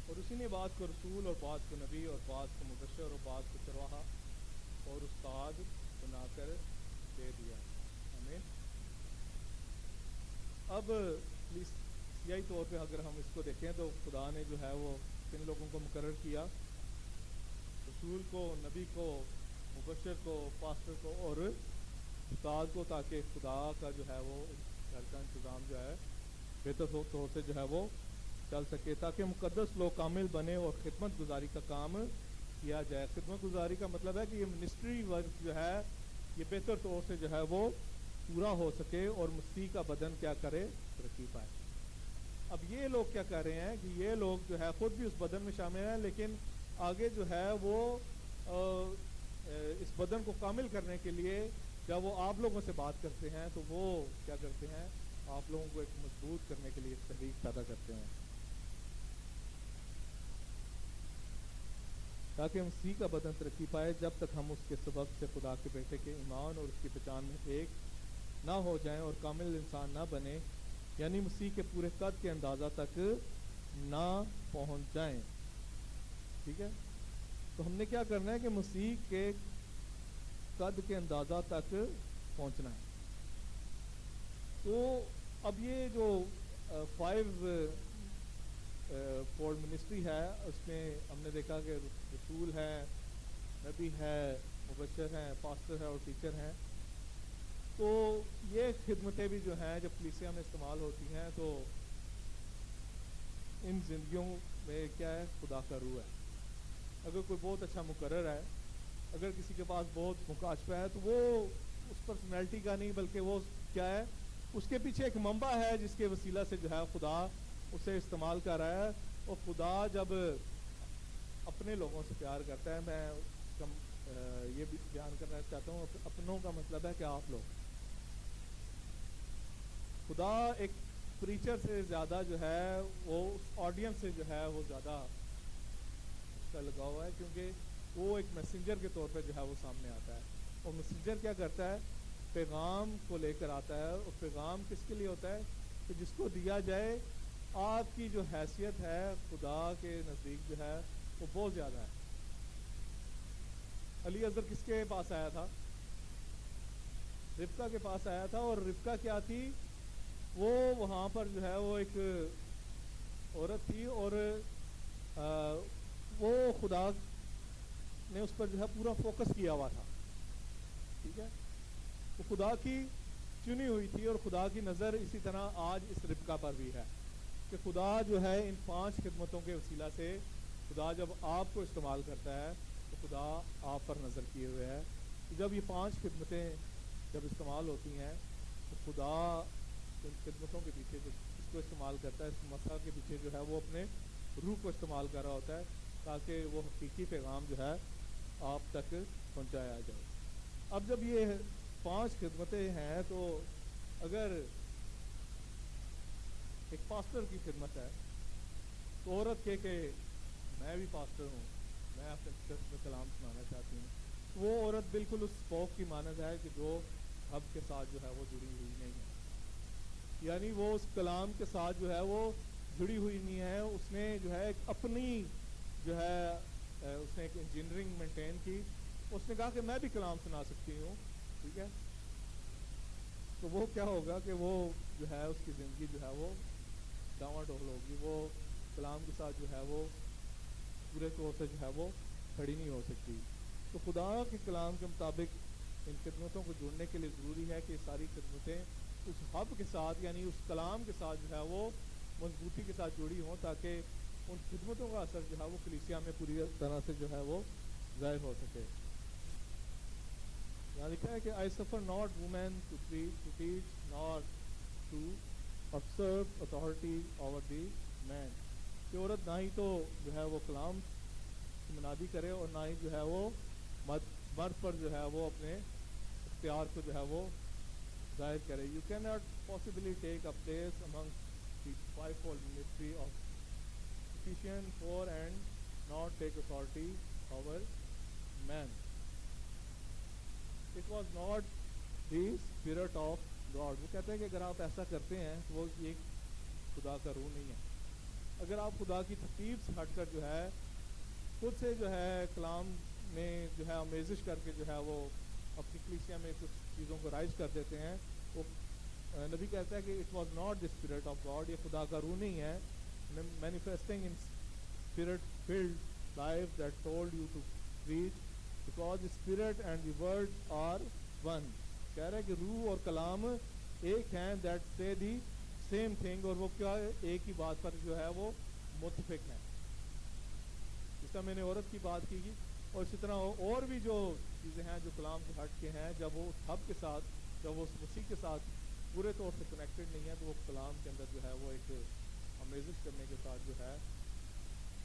اور اسی نے بعض کو رسول اور بعض کو نبی اور بعض کو مبشر اور بعض کو چرواہا اور استاد بنا کر دے دیا. آمین. اب سیائی طور پہ اگر ہم اس کو دیکھیں تو خدا نے جو ہے وہ کن لوگوں کو مقرر کیا؟ رسول کو، نبی کو، مبشر کو، پاسٹر کو اور استاد کو، تاکہ خدا کا جو ہے وہ گھر کا انتظام جو ہے بہتر طور سے جو ہے وہ چل سکے، تاکہ مقدس لوگ کامل بنے اور خدمت گزاری کا کام کیا جائے۔ خدمت گزاری کا مطلب ہے کہ یہ منسٹری ورک جو ہے یہ بہتر طور سے جو ہے وہ پورا ہو سکے اور مسیح کا بدن کیا کرے، ترقی پائے۔ اب یہ لوگ کیا کر رہے ہیں کہ یہ لوگ جو ہے خود بھی اس بدن میں شامل ہیں، لیکن آگے جو ہے وہ اس بدن کو کامل کرنے کے لیے جب وہ آپ لوگوں سے بات کرتے ہیں تو وہ کیا کرتے ہیں، آپ لوگوں کو ایک مضبوط کرنے کے لیے تحریک پیدا کرتے ہیں، تاکہ مسیح کا بدن ترقی پائے، جب تک ہم اس کے سبب سے خدا کے بیٹے کے ایمان اور اس کی پہچان میں ایک نہ ہو جائیں اور کامل انسان نہ بنے، یعنی مسیح کے پورے قد کے اندازہ تک نہ پہنچ جائیں۔ ٹھیک ہے، تو ہم نے کیا کرنا ہے کہ مسیح کے قد کے اندازہ تک پہنچنا ہے۔ تو اب یہ جو 5 فولڈ منسٹری ہے، اس میں ہم نے دیکھا کہ رسول ہے، نبی ہے، مبشر ہیں، پاسٹر ہے اور ٹیچر ہیں۔ تو یہ خدمتیں بھی جو ہیں جب کلیسیا میں استعمال ہوتی ہیں تو ان زندگیوں میں کیا ہے، خدا کا روح ہے۔ اگر کوئی بہت اچھا مقرر ہے، اگر کسی کے پاس بہت مکاشفہ ہے، تو وہ اس پرسنالٹی کا نہیں بلکہ وہ کیا ہے، اس کے پیچھے ایک منبع ہے جس کے وسیلہ سے جو ہے خدا اسے استعمال کر رہا ہے۔ اور خدا جب اپنے لوگوں سے پیار کرتا ہے، میں یہ بھی بیان کرنا چاہتا ہوں، اپنوں کا مطلب ہے کہ آپ لوگ، خدا ایک پریچر سے زیادہ جو ہے وہ آڈینس سے جو ہے وہ زیادہ اس کا لگا ہوا ہے، کیونکہ وہ ایک میسنجر کے طور پہ جو ہے وہ سامنے آتا ہے۔ اور میسنجر کیا کرتا ہے، پیغام کو لے کر آتا ہے، اور پیغام کس کے لیے ہوتا ہے کہ جس کو دیا جائے آپ کی جو حیثیت ہے خدا کے نزدیک جو ہے وہ بہت زیادہ ہے۔ علی اظہر کس کے پاس آیا تھا؟ ربکا کے پاس آیا تھا، اور ربکا کیا تھی، وہ وہاں پر جو ہے وہ ایک عورت تھی، اور وہ خدا نے اس پر جو ہے پورا فوکس کیا ہوا تھا۔ ٹھیک ہے، وہ خدا کی چنی ہوئی تھی، اور خدا کی نظر اسی طرح آج اس ربکا پر بھی ہے کہ خدا جو ہے ان 5 خدمتوں کے وسیلہ سے خدا جب آپ کو استعمال کرتا ہے تو خدا آپ پر نظر کیے ہوئے ہے۔ جب یہ 5 خدمتیں جب استعمال ہوتی ہیں تو خدا ان خدمتوں کے پیچھے جو اس کو استعمال کرتا ہے، اس مسئلہ کے پیچھے جو ہے وہ اپنے روح کو استعمال کر رہا ہوتا ہے، تاکہ وہ حقیقی پیغام جو ہے آپ تک پہنچایا جائے۔ اب جب یہ 5 خدمتیں ہیں تو اگر ایک پاسٹر کی خدمت ہے تو عورت کہ میں بھی پاسٹر ہوں، میں اپنے چرچ میں کلام سنانا چاہتی ہوں، وہ عورت بالکل اس فوق کی مانند ہے کہ جو رب کے ساتھ جو ہے وہ جڑی ہوئی نہیں ہے، یعنی وہ اس کلام کے ساتھ جو ہے وہ جڑی ہوئی نہیں ہے۔ اس نے جو ہے ایک اپنی جو ہے اس نے ایک انجینئرنگ مینٹین کی، اس نے کہا کہ میں بھی کلام سنا سکتی ہوں۔ ٹھیک ہے، تو وہ کیا ہوگا کہ وہ جو ہے اس کی زندگی جو ہے وہ ڈاواں ڈول ہوگی، وہ کلام کے ساتھ جو ہے وہ پورے طور سے جو ہے وہ کھڑی نہیں ہو سکتی۔ تو خدا کے کلام کے مطابق ان خدمتوں کو جڑنے کے لیے ضروری ہے کہ ساری خدمتیں اس حب کے ساتھ یعنی اس کلام کے ساتھ جو ہے وہ مضبوطی کے ساتھ جڑی ہوں، تاکہ ان خدمتوں کا اثر جو ہے وہ کلیسیا میں پوری طرح سے جو ہے وہ ظاہر ہو سکے۔ یہاں لکھا ہے کہ I suffer not women to teach nor to usurp authority over the man، کہ عورت نہ ہی تو جو ہے وہ کلام کی منادی کرے اور نہ ہی جو ہے وہ مرد پر جو ہے وہ اپنے اختیار کو جو ہے وہ ظاہر کرے۔ You cannot possibly take a place among the 5-fold ministry of Ephesians 4 and not take authority over man. It was not the spirit of God۔ وہ کہتے ہیں کہ اگر آپ ایسا کرتے ہیں تو وہ یہ خدا کا روح نہیں ہے۔ اگر آپ خدا کی ترتیب سے ہٹ کر جو ہے خود سے جو ہے کلام میں جو ہے آمیزش کر کے جو ہے وہ اپنی کلیسیا میں کچھ چیزوں کو رائج کر دیتے ہیں، وہ نبی کہتا ہے کہ it was not the spirit of God, یہ خدا کا روح نہیں ہے, manifesting in spirit filled life that told you to preach because spirit and the word are one. کہہ رہا ہے کہ روح اور کلام ایک ہیں, دیٹ سے دی سیم تھنگ, اور وہ کیا ہے, ایک ہی بات پر جو ہے وہ متفق ہیں. اس طرح میں نے عورت کی بات کی, اور اسی طرح اور بھی جو چیزیں ہیں جو کلام سے ہٹ کے ہیں, جب وہ اس حب کے ساتھ, جب وہ اس مسیح کے ساتھ پورے طور سے کنیکٹڈ نہیں ہے, تو وہ کلام کے اندر جو ہے وہ ایک امیزش کرنے کے ساتھ جو ہے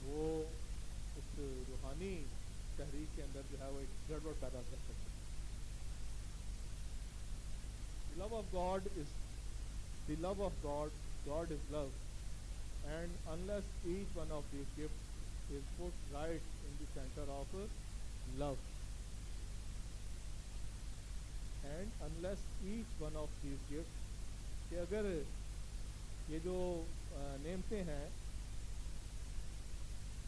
وہ اس روحانی تحریک کے اندر جو ہے وہ ایک گڑبڑ پیدا کر سکتے ہیں. The love of God is the love of God. God is love, and unless each one of these gifts is put right in the center of love, and unless each one of these gifts, کہ اگر یہ جو نعمتیں ہیں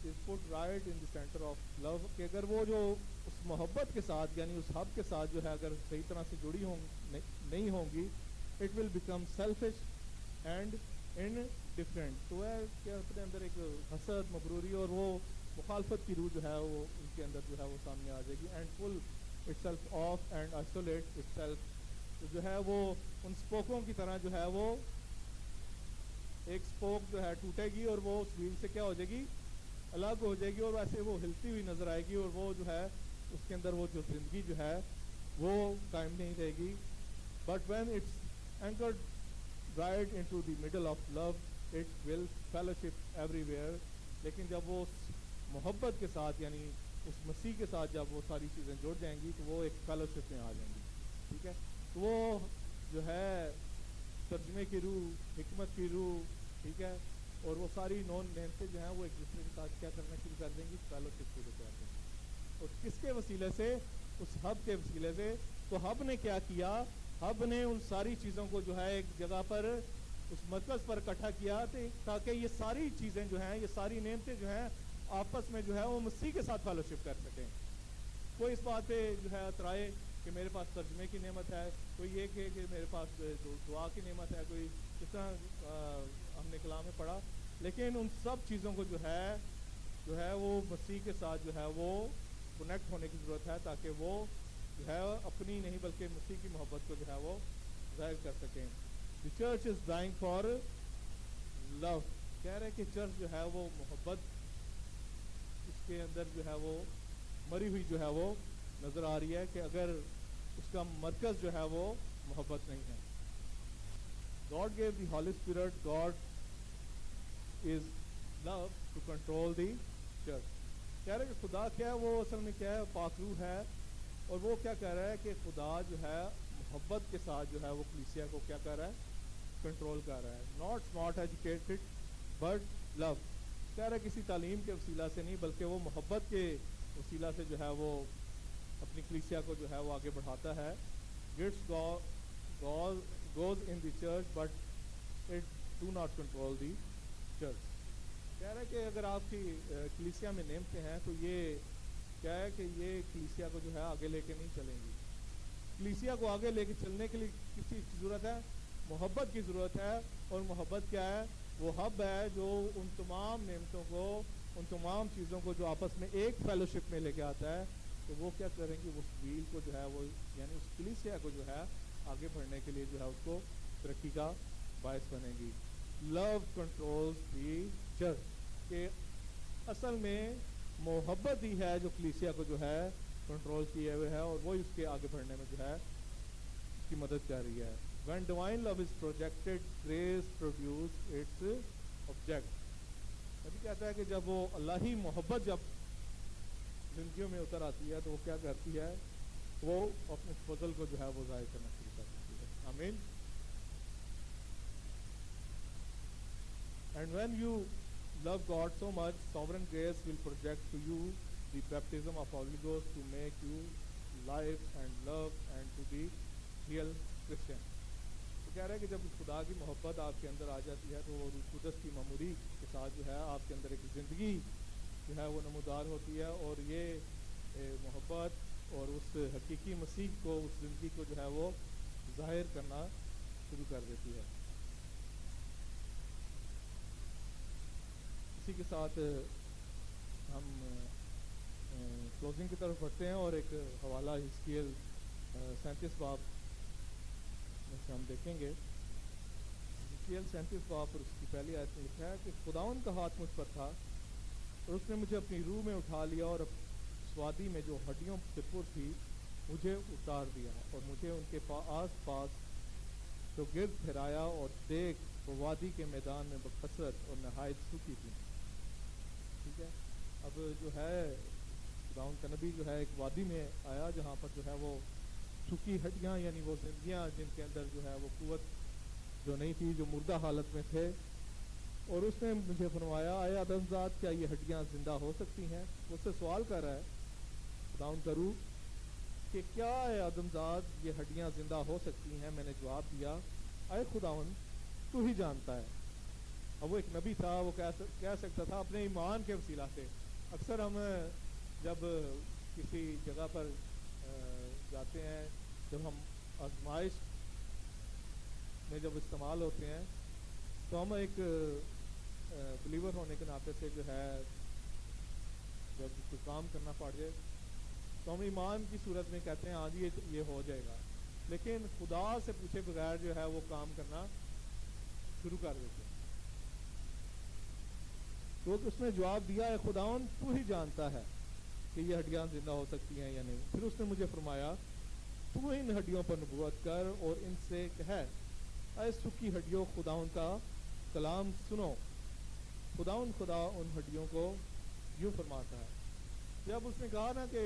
is put right in the center of love, کہ اگر وہ جو اس محبت کے ساتھ یعنی اس حب کے ساتھ جو ہے اگر صحیح طرح سے جڑی نہیں ہوں گی, it will become selfish and indifferent. تو ہے کہ اپنے اندر ایک حسد, مغروری اور وہ مخالفت کی روح جو ہے وہ ان کے اندر جو ہے وہ سامنے آ جائے گی, and pull itself off and isolate itself. تو جو ہے وہ ان سپوکوں کی طرح جو ہے وہ ایک سپوک جو ہے ٹوٹے گی اور وہ اس ویل سے کیا ہو جائے گی, الگ ہو جائے گی, اور ویسے وہ ہلتی ہوئی نظر آئے گی, اور وہ جو ہے اس کے اندر وہ جو زندگی جو ہے وہ قائم نہیں رہے گی. But when it's anchored right into the middle of love, it will fellowship everywhere. لیکن جب وہ اس محبت کے ساتھ یعنی اس مسیح کے ساتھ جب وہ ساری چیزیں جڑ جائیں گی تو وہ ایک فیلوشپ میں آ جائیں گی. ٹھیک ہے, تو وہ جو ہے ترجمے کی روح, حکمت کی روح, ٹھیک ہے, اور وہ ساری نون نعمتیں جو ہیں وہ ایک دوسرے کے ساتھ کیا کرنا شروع کر دیں گی, فیلوشپ شروع کر دیں گی. اور کس کے وسیلے سے, اس حب کے وسیلے سے. تو حب نے کیا کیا, حب نے ان ساری چیزوں کو جو ہے ایک جگہ پر اس مرکز پر اکٹھا کیا تاکہ یہ ساری چیزیں جو ہیں, یہ ساری نعمتیں جو ہیں آپس میں جو ہے وہ مسیح کے ساتھ فیلوشپ کر سکیں. کوئی اس بات پہ جو ہے اترائے کہ میرے پاس ترجمے کی نعمت ہے, کوئی یہ کہ میرے پاس دعا کی نعمت ہے, کوئی جس طرح ہم نے کلام میں پڑھا, لیکن ان سب چیزوں کو جو ہے وہ مسیح کے ساتھ جو ہے وہ کنیکٹ ہونے کی ضرورت ہے تاکہ وہ جو ہے اپنی نہیں بلکہ مسیح کی محبت کو جو ہے وہ ظاہر کر سکیں. دی چرچ از ڈائنگ فار لو. کہہ رہے کہ چرچ جو ہے وہ محبت اس کے اندر جو ہے وہ مری ہوئی جو ہے وہ نظر آ رہی ہے کہ اگر اس کا مرکز جو ہے وہ محبت نہیں ہے. God gave the Holy Spirit. God is love to control the church. کہہ رہے کہ خدا کیا ہے, وہ اصل میں کیا ہے, پاک روح ہے, اور وہ کیا کہہ رہا ہے کہ خدا جو ہے محبت کے ساتھ جو ہے وہ کلیسیا کو کیا کر رہا ہے, کنٹرول کر رہا ہے. ناٹ اسمارٹ ایجوکیٹڈ بٹ لو. کہہ رہا ہے کسی تعلیم کے وسیلہ سے نہیں بلکہ وہ محبت کے وسیلہ سے جو ہے وہ اپنی کلیسیا کو جو ہے وہ آگے بڑھاتا ہے. Guts goes in the church but it do not control the church. کہہ رہا ہے کہ اگر آپ کی کلیسیا میں نعمتیں ہیں تو یہ کیا ہے کہ یہ کلیسیا کو جو ہے آگے لے کے نہیں چلیں گی. کلیسیا کو آگے لے کے چلنے کے لیے کس چیز کی ضرورت ہے, محبت کی ضرورت ہے. اور محبت کیا ہے, وہ حب ہے جو ان تمام نعمتوں کو, ان تمام چیزوں کو جو آپس میں ایک فیلوشپ میں لے کے آتا ہے. تو وہ کیا کریں گی, اس ویل کو جو ہے وہ یعنی اس کلیسیا کو جو ہے آگے بڑھنے کے لیے جو ہے اس کو ترقی کا باعث بنے گی. لو کنٹرولز دی چرچ. کہ اصل میں محبت ہی ہے جو کلیسیا کو جو ہے کنٹرول کیے ہوئے ہے, اور وہی اس کے آگے بڑھنے میں جو ہے اس کی مدد کر رہی ہے. When divine love is projected, grace produce its object. ابھی کہتا ہے کہ جب وہ اللہ ہی محبت جب زندگیوں میں اتر آتی ہے تو وہ کیا کرتی ہے, وہ اپنے فضل کو جو ہے وہ ظاہر کرنا شروع کر دیتی ہے. آمین. And when you love God so much, sovereign grace will project to you the baptism of Holy Ghost to make you live and love and to be real Christian. تو کہہ رہا ہے کہ جب خدا کی محبت آپ کے اندر آ جاتی ہے تو وہ روح القدس کی معموری کے ساتھ جو ہے آپ کے اندر ایک زندگی جو ہے وہ نمودار ہوتی ہے, اور یہ محبت اور اس حقیقی مسیح کو, اس زندگی کو جو ہے وہ ظاہر کرنا شروع کر دیتی ہے. اسی کے ساتھ ہم کلوزنگ کی طرف بڑھتے ہیں اور ایک حوالہ حزقیل 37 باب میں سے ہم دیکھیں گے. حزقیل 37 باب اور اس کی پہلی آیت میں لکھا ہے کہ خداوند کا ہاتھ مجھ پر تھا اور اس نے مجھے اپنی روح میں اٹھا لیا اور اس وادی میں جو ہڈیوں سے پر تھی مجھے اتار دیا اور مجھے ان کے آس پاس جو گرد پھیرایا اور دیکھ وہ وادی کے میدان میں بکثرت اور نہایت سوکھی تھی. ٹھیک ہے. اب جو ہے خداوند کا نبی جو ہے ایک وادی میں آیا جہاں پر جو ہے وہ سوکھی ہڈیاں یعنی وہ زندگیاں جن کے اندر جو ہے وہ قوت جو نہیں تھی, جو مردہ حالت میں تھے. اور اس نے مجھے فرمایا اے آدم ذات کیا یہ ہڈیاں زندہ ہو سکتی ہیں؟ اس سے سوال کر رہا ہے خداوند کا روح کہ کیا اے آدم ذات یہ ہڈیاں زندہ ہو سکتی ہیں؟ میں نے جواب دیا اے خداوند تو ہی جانتا ہے. اب وہ ایک نبی تھا, وہ کہہ سکتا تھا اپنے ایمان کے وسیلہ سے. اکثر ہم جب کسی جگہ پر جاتے ہیں, جب ہم آزمائش میں جب استعمال ہوتے ہیں تو ہم ایک بلیور ہونے کے ناطے سے جو ہے جب کوئی کام کرنا پڑ جائے تو ہم ایمان کی صورت میں کہتے ہیں ہاں جی یہ ہو جائے گا, لیکن خدا سے پوچھے بغیر جو ہے وہ کام کرنا شروع کر دیتے ہیں. تو اس نے جواب دیا اے خداوند تو ہی جانتا ہے کہ یہ ہڈیاں زندہ ہو سکتی ہیں یا نہیں. پھر اس نے مجھے فرمایا تو ان ہڈیوں پر نبوت کر اور ان سے کہے اے سکی ہڈیوں خداوند کا کلام سنو. خداوند خدا ان ہڈیوں کو یوں فرماتا ہے. جب اس نے کہا نا کہ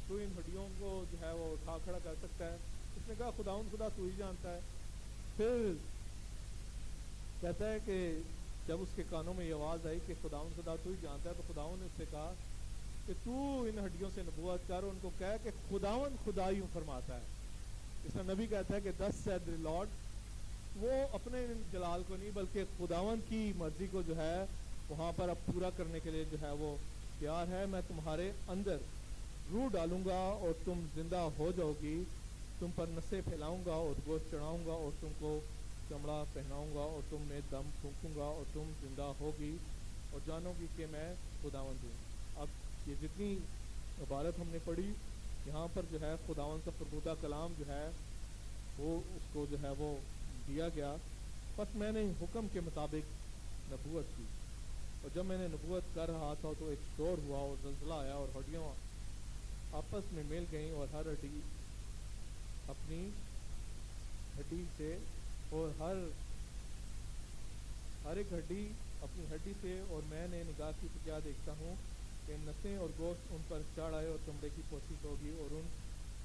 تو ان ہڈیوں کو جو ہے وہ اٹھا کھڑا کر سکتا ہے, اس نے کہا خداوند خدا تو ہی جانتا ہے. پھر کہتا ہے کہ جب اس کے کانوں میں یہ آواز آئی کہ خداوند خدا تو ہی جانتا ہے, تو خداوند نے اس سے کہا کہ تو ان ہڈیوں سے نبوت کر, ان کو کہہ کہ خداوند خدا یوں فرماتا ہے. اس میں نبی کہتا ہے کہ thus said the Lord, وہ اپنے جلال کو نہیں بلکہ خداوند کی مرضی کو جو ہے وہاں پر اب پورا کرنے کے لیے جو ہے وہ تیار ہے. میں تمہارے اندر روح ڈالوں گا اور تم زندہ ہو جاؤ گی, تم پر نسیں پھیلاؤں گا اور گوشت چڑھاؤں گا اور تم کو چمڑا پہناؤں گا اور تم میں دم پھونکوں گا اور تم زندہ ہوگی اور جانو گی کہ میں خداوند ہوں. اب یہ جتنی عبارت ہم نے پڑھی یہاں پر جو ہے خداوند کا فرمودہ کلام جو ہے وہ اس کو جو ہے وہ دیا گیا. بس میں نے حکم کے مطابق نبوت کی, اور جب میں نے نبوت کر رہا تھا تو ایک شور ہوا اور زلزلہ آیا اور ہڈیاں آپس میں مل گئیں اور ہر ہڈی اپنی ہڈی سے اور ہر ایک ہڈی اپنی ہڈی سے, اور میں نے نگاہ کی تو کیا دیکھتا ہوں کہ نسیں اور گوشت ان پر چڑھ آئے اور چمڑے کی پوشش ہوگی اور ان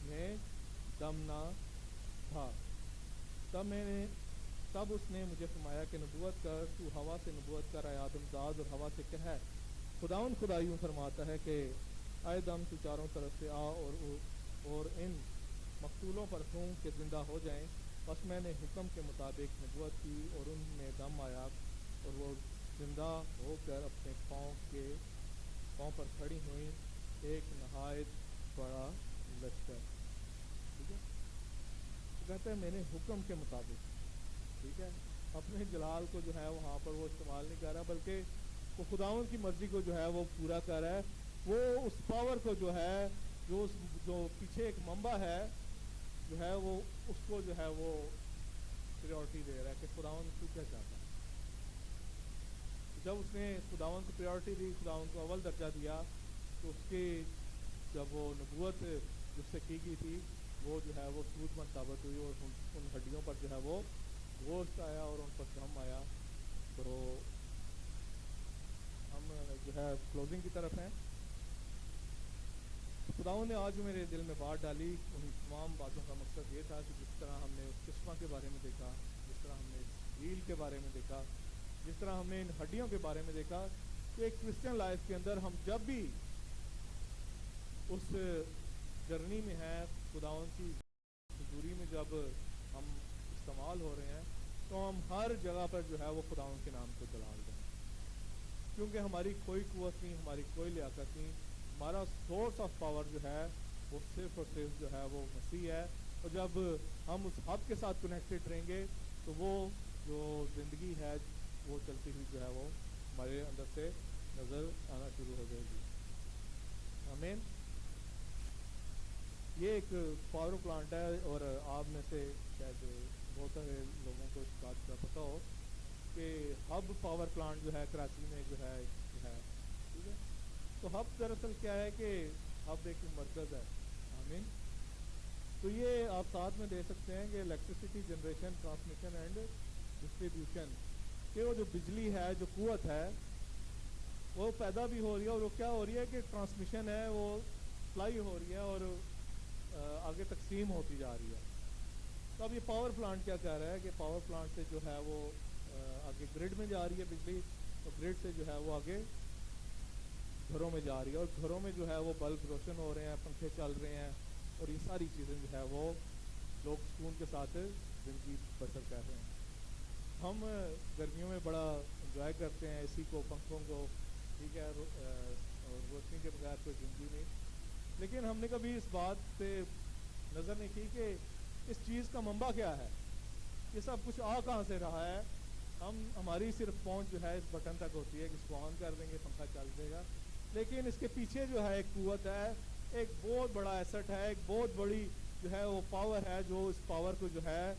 میں دم نہ تھا. تب اس نے مجھے فرمایا کہ نبوت کر, تو ہوا سے نبوت کر اے آدم زاد, اور ہوا سے کہہ خداوند خدا یوں فرماتا ہے کہ اے دم تو چاروں طرف سے آ اور ان مقتولوں پر پھونک کہ زندہ ہو جائیں. بس میں نے حکم کے مطابق نبوت کی اور ان میں دم آیا اور وہ زندہ ہو کر اپنے پاؤں پر کھڑی ہوئیں, ایک نہایت بڑا لشکر. ٹھیک ہے, کہتا ہے میں نے حکم کے مطابق. ٹھیک ہے, اپنے جلال کو جو ہے وہاں پر وہ استعمال نہیں کر رہا بلکہ وہ خداوند کی مرضی کو جو ہے وہ پورا کر رہا ہے. وہ اس پاور کو جو ہے جو پیچھے ایک منبع ہے جو ہے وہ اس کو جو ہے وہ پریورٹی دے رہا ہے کہ خداوند تو کیا چاہتا ہے. جب اس نے خداوند کو پریورٹی دی, خداوند کو اول درجہ دیا, تو اس کی جب وہ نبوت جس سے کی گئی تھی وہ جو ہے وہ سود مند ثابت ہوئی اور ان ہڈیوں پر جو ہے وہ گوشت آیا اور ان پر دم آیا. تو ہم جو ہے کلوزنگ کی طرف ہیں. خداوند نے آج میرے دل میں بات ڈالی, ان تمام باتوں کا مقصد یہ تھا کہ جس طرح ہم نے اس قسمہ کے بارے میں دیکھا, جس طرح ہم نے ریل کے بارے میں دیکھا, جس طرح ہم نے ان ہڈیوں کے بارے میں دیکھا, کہ ایک کرسچن لائف کے اندر ہم جب بھی اس جرنی میں ہیں, خداوند کی حضوری میں جب ہم استعمال ہو رہے ہیں, تو ہم ہر جگہ پر جو ہے وہ خداوند کے نام کو جلال دیں, کیونکہ ہماری کوئی قوت نہیں, ہماری کوئی لیاقت نہیں. ہمارا سورس آف پاور جو ہے وہ صرف اور صرف جو ہے وہ مسیح ہے. اور جب ہم اس ہب کے ساتھ کنیکٹڈ رہیں گے تو وہ جو زندگی ہے وہ چلتی ہوئی جو ہے وہ ہمارے اندر سے نظر آنا شروع ہو جائے گی. آمین. یہ ایک پاور پلانٹ ہے اور آپ میں سے شاید بہت سارے لوگوں کو اس بات کا پتہ ہو کہ ہب پاور پلانٹ جو ہے کراچی میں جو ہے ٹھیک ہے. تو ہب دراصل کیا ہے کہ ہب ایک مرکز ہے. آمین. تو یہ آپ ساتھ میں دے سکتے ہیں کہ electricity generation transmission and distribution کہ وہ جو بجلی ہے جو قوت ہے وہ پیدا بھی ہو رہی ہے اور وہ کیا ہو رہی ہے کہ ٹرانسمیشن ہے وہ سپلائی ہو رہی ہے اور آگے تقسیم ہوتی جا رہی ہے. تو اب یہ پاور پلانٹ کیا کہہ رہا ہے کہ پاور پلانٹ سے جو ہے وہ آگے گرڈ میں جا رہی ہے بجلی اور گرڈ سے جو ہے وہ آگے گھروں میں جا رہی ہے اور گھروں میں جو ہے وہ بلب روشن ہو رہے ہیں, پنکھے چل رہے ہیں اور یہ ساری چیزیں جو ہے وہ لوگ سکون کے ساتھ زندگی بسر کر رہے ہیں. ہم گرمیوں میں بڑا انجوائے کرتے ہیں اے سی کو, پنکھوں کو, ٹھیک ہے, اور روشنی کے بغیر کوئی زندگی نہیں. لیکن ہم نے کبھی اس بات پہ نظر نہیں کی کہ اس چیز کا منبع کیا ہے, یہ سب کچھ آ کہاں سے رہا ہے. ہماری صرف پہنچ جو ہے اس بٹن تک ہوتی ہے کہ اس کو آن کر دیں گے پنکھا چل جائے گا, لیکن اس کے پیچھے جو ہے ایک قوت ہے, ایک بہت بڑا ایسٹ ہے, ایک بہت بڑی جو ہے وہ پاور ہے جو اس پاور کو جو ہے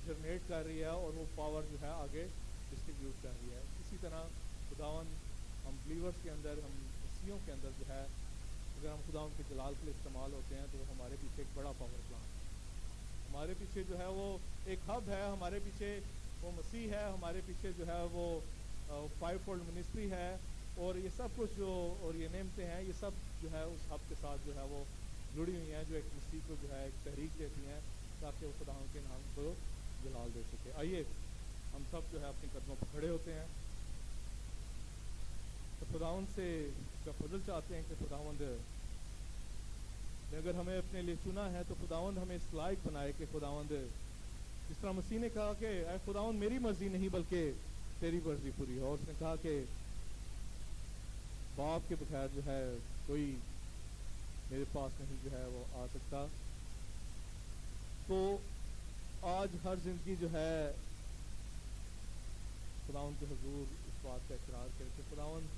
جنریٹ کر رہی ہے اور وہ پاور جو ہے آگے ڈسٹریبیوٹ کر رہی ہے. اسی طرح خداوند ہم بلیورس کے اندر, ہم مسیحیوں کے اندر جو ہے اگر ہم خداوند کے جلال کے لیے استعمال ہوتے ہیں تو ہمارے پیچھے ایک بڑا پاور پلانٹ ہے. ہمارے پیچھے جو ہے وہ ایک ہب ہے, ہمارے پیچھے وہ مسیح ہے, ہمارے پیچھے جو ہے وہ 5 فولڈ منسٹری ہے اور یہ سب کچھ جو اور یہ نعمتیں ہیں یہ سب جو ہے اس ہب کے ساتھ جو ہے وہ جڑی ہوئی ہیں جو ایک مسیح کو جو ہے ایک تحریک دیتی ہیں تاکہ وہ خداوند کے نام کو جلال دے سکے. آئیے ہم سب جو ہے اپنی قدموں پر کھڑے ہوتے ہیں تو خداوند سے اس کا فضل چاہتے ہیں کہ خداوند نے اگر ہمیں اپنے لیے چنا ہے تو خداوند ہمیں اس لائق بنائے کہ خداوند جس طرح مسیح نے کہا کہ اے خداوند میری مرضی نہیں بلکہ تیری مرضی پوری ہو, اور اس نے کہا کہ باپ کے بغیر جو ہے کوئی میرے پاس نہیں جو ہے وہ آ سکتا. تو آج ہر زندگی جو ہے خداوند کے حضور اس بات کا اقرار کرے کہ خداوند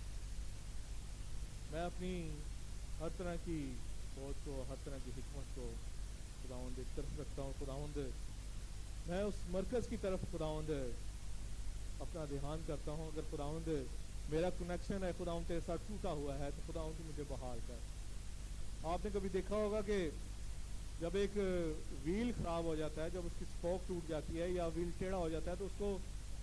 میں اپنی ہر طرح کی سوچ کو, ہر طرح کی حکمت کو خداوند ایک طرف رکھتا ہوں. خداوند میں اس مرکز کی طرف خداوند اپنا دھیان کرتا ہوں. اگر خداوند میرا کنیکشن ہے خداوند تیرے ساتھ ٹوٹا ہوا ہے تو خداوند تو مجھے بحال کر. آپ نے کبھی دیکھا ہوگا کہ جب ایک ویل خراب ہو جاتا ہے, جب اس کی اسپوک ٹوٹ جاتی ہے یا ویل ٹیڑھا ہو جاتا ہے تو اس کو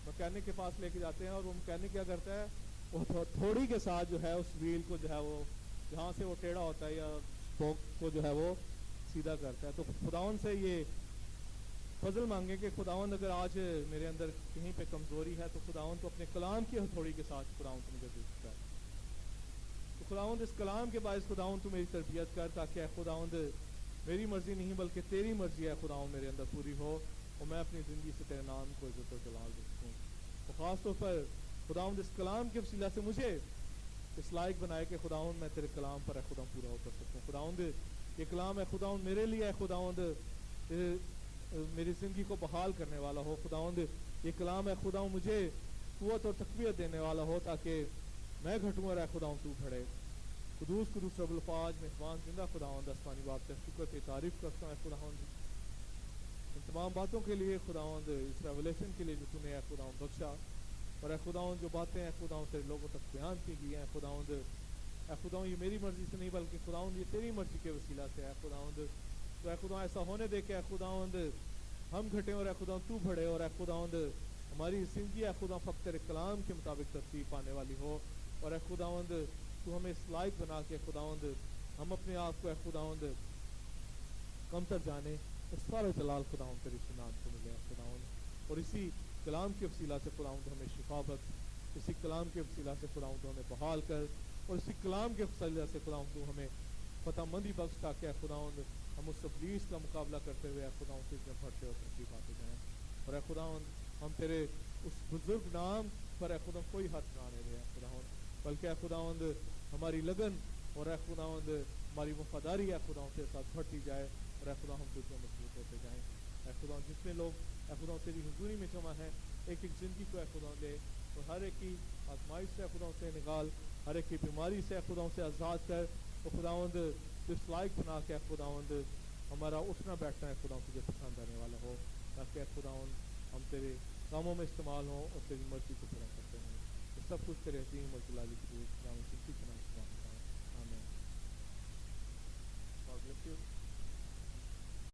مکینک کے پاس لے کے جاتے ہیں اور وہ مکینک کیا کرتا ہے وہ تھوڑی کے ساتھ جو ہے اس ویل کو جو ہے وہ جہاں سے وہ ٹیڑھا ہوتا ہے یا اسپوک کو جو ہے وہ سیدھا کرتا ہے. تو خداوند سے یہ فضل مانگیں کہ خداوند اگر آج میرے اندر کہیں پہ کمزوری ہے تو خداوند تو اپنے کلام کی ہتھوڑی کے ساتھ خداوند کو مجھے درست کر. تو خداوند اس کلام کے باعث خداوند تو میری تربیت کر تاکہ اے خداوند میری مرضی نہیں بلکہ تیری مرضی ہے خداوند میرے اندر پوری ہو اور میں اپنی زندگی سے تیرے نام کو عزت و جلال دے سکوں. اور خاص طور پر خداوند اس کلام کے وسیلہ سے مجھے اس لائق بنائے کہ خداوند میں تیرے کلام پر اے خداوند پورا ہو کر سکوں. خداوند یہ کلام ہے خداوند میرے لیے ہے خداوند میری زندگی کو بحال کرنے والا ہو. خداوند یہ کلام ہے خداوند مجھے قوت اور تقویت دینے والا ہو تاکہ میں گھٹوں اور اے خداوند تو بڑھے. قدوس قدوس رب الفاظ مہربان زندہ خداوند آسمانی باپ سے شکر کی تعریف کرتا ہوں اے خداوند ان تمام باتوں کے لیے خداوند, اس ریولیشن کے لیے جو تم نے اے خداوند بخشا, اور اے خداوند جو باتیں اے خداوند تیرے لوگوں تک بیان کی گئی ہیں خداوند اے خداوند یہ میری مرضی سے نہیں بلکہ خداوند یہ تیری مرضی کے وسیلہ سے اے خداوند. تو اے خداوند ایسا ہونے دے کہ اے خداوند ہم گھٹیں اور اے خداوند تو بڑھے, اور اے خداوند ہماری زندگی اے خداوند فقط تیرے کلام کے مطابق ترتیب پانے والی ہو. اور اے خداوند تو ہمیں اس لائق بنا کے خداوند ہم اپنے آپ کو اے خداوند کمتر جانے اور سارے جلال خداوند تیری سنان کو ملے اے خداوند. اور اسی کلام کے وسیلہ سے خداوند ہمیں شفا بخش, اسی کلام کے وسیلہ سے خداوند ہمیں بحال کر, اور اسی کلام کے وسیلہ سے خداوند تو ہمیں فتح مندی بخش تاکہ اے خداوند ہم اس ابلیس کا مقابلہ کرتے ہوئے اے خداوند تجھ میں بڑھتے اور ترقی پاتے جائیں. اور اے خداوند ہم تیرے اس بزرگ نام پر اے خداوند کوئی حد نہ دے اے خداوند, بلکہ اے خداوند ہماری لگن اور اے خداوند ہماری وفاداری ہے خدا سے ساتھ بڑھتی جائے، اور اے خدا ہم تجھ میں مضبوط ہوتے جائیں۔ اے خدا جتنے لوگ اے خدا تیری حضوری میں جمع ہیں، ایک ایک زندگی کو اے خدا لے، اور ہر ایک کی آزمائش سے اے خدا سے نکال، ہر ایک کی بیماری سے اے خدا سے آزاد کر، تو خداوند جس لائق بنا کے اے خداوند ہمارا اٹھنا بیٹھنا ہے خدا تجھے پسند آنے والا ہو، تاکہ اے خداوند ہم تیرے کاموں میں استعمال ہوں اور تیری مرضی کو پورا کرتے ہیں۔ یہ سب کچھ تیرے عظیم اور جلالی کی خداوند کی نام سے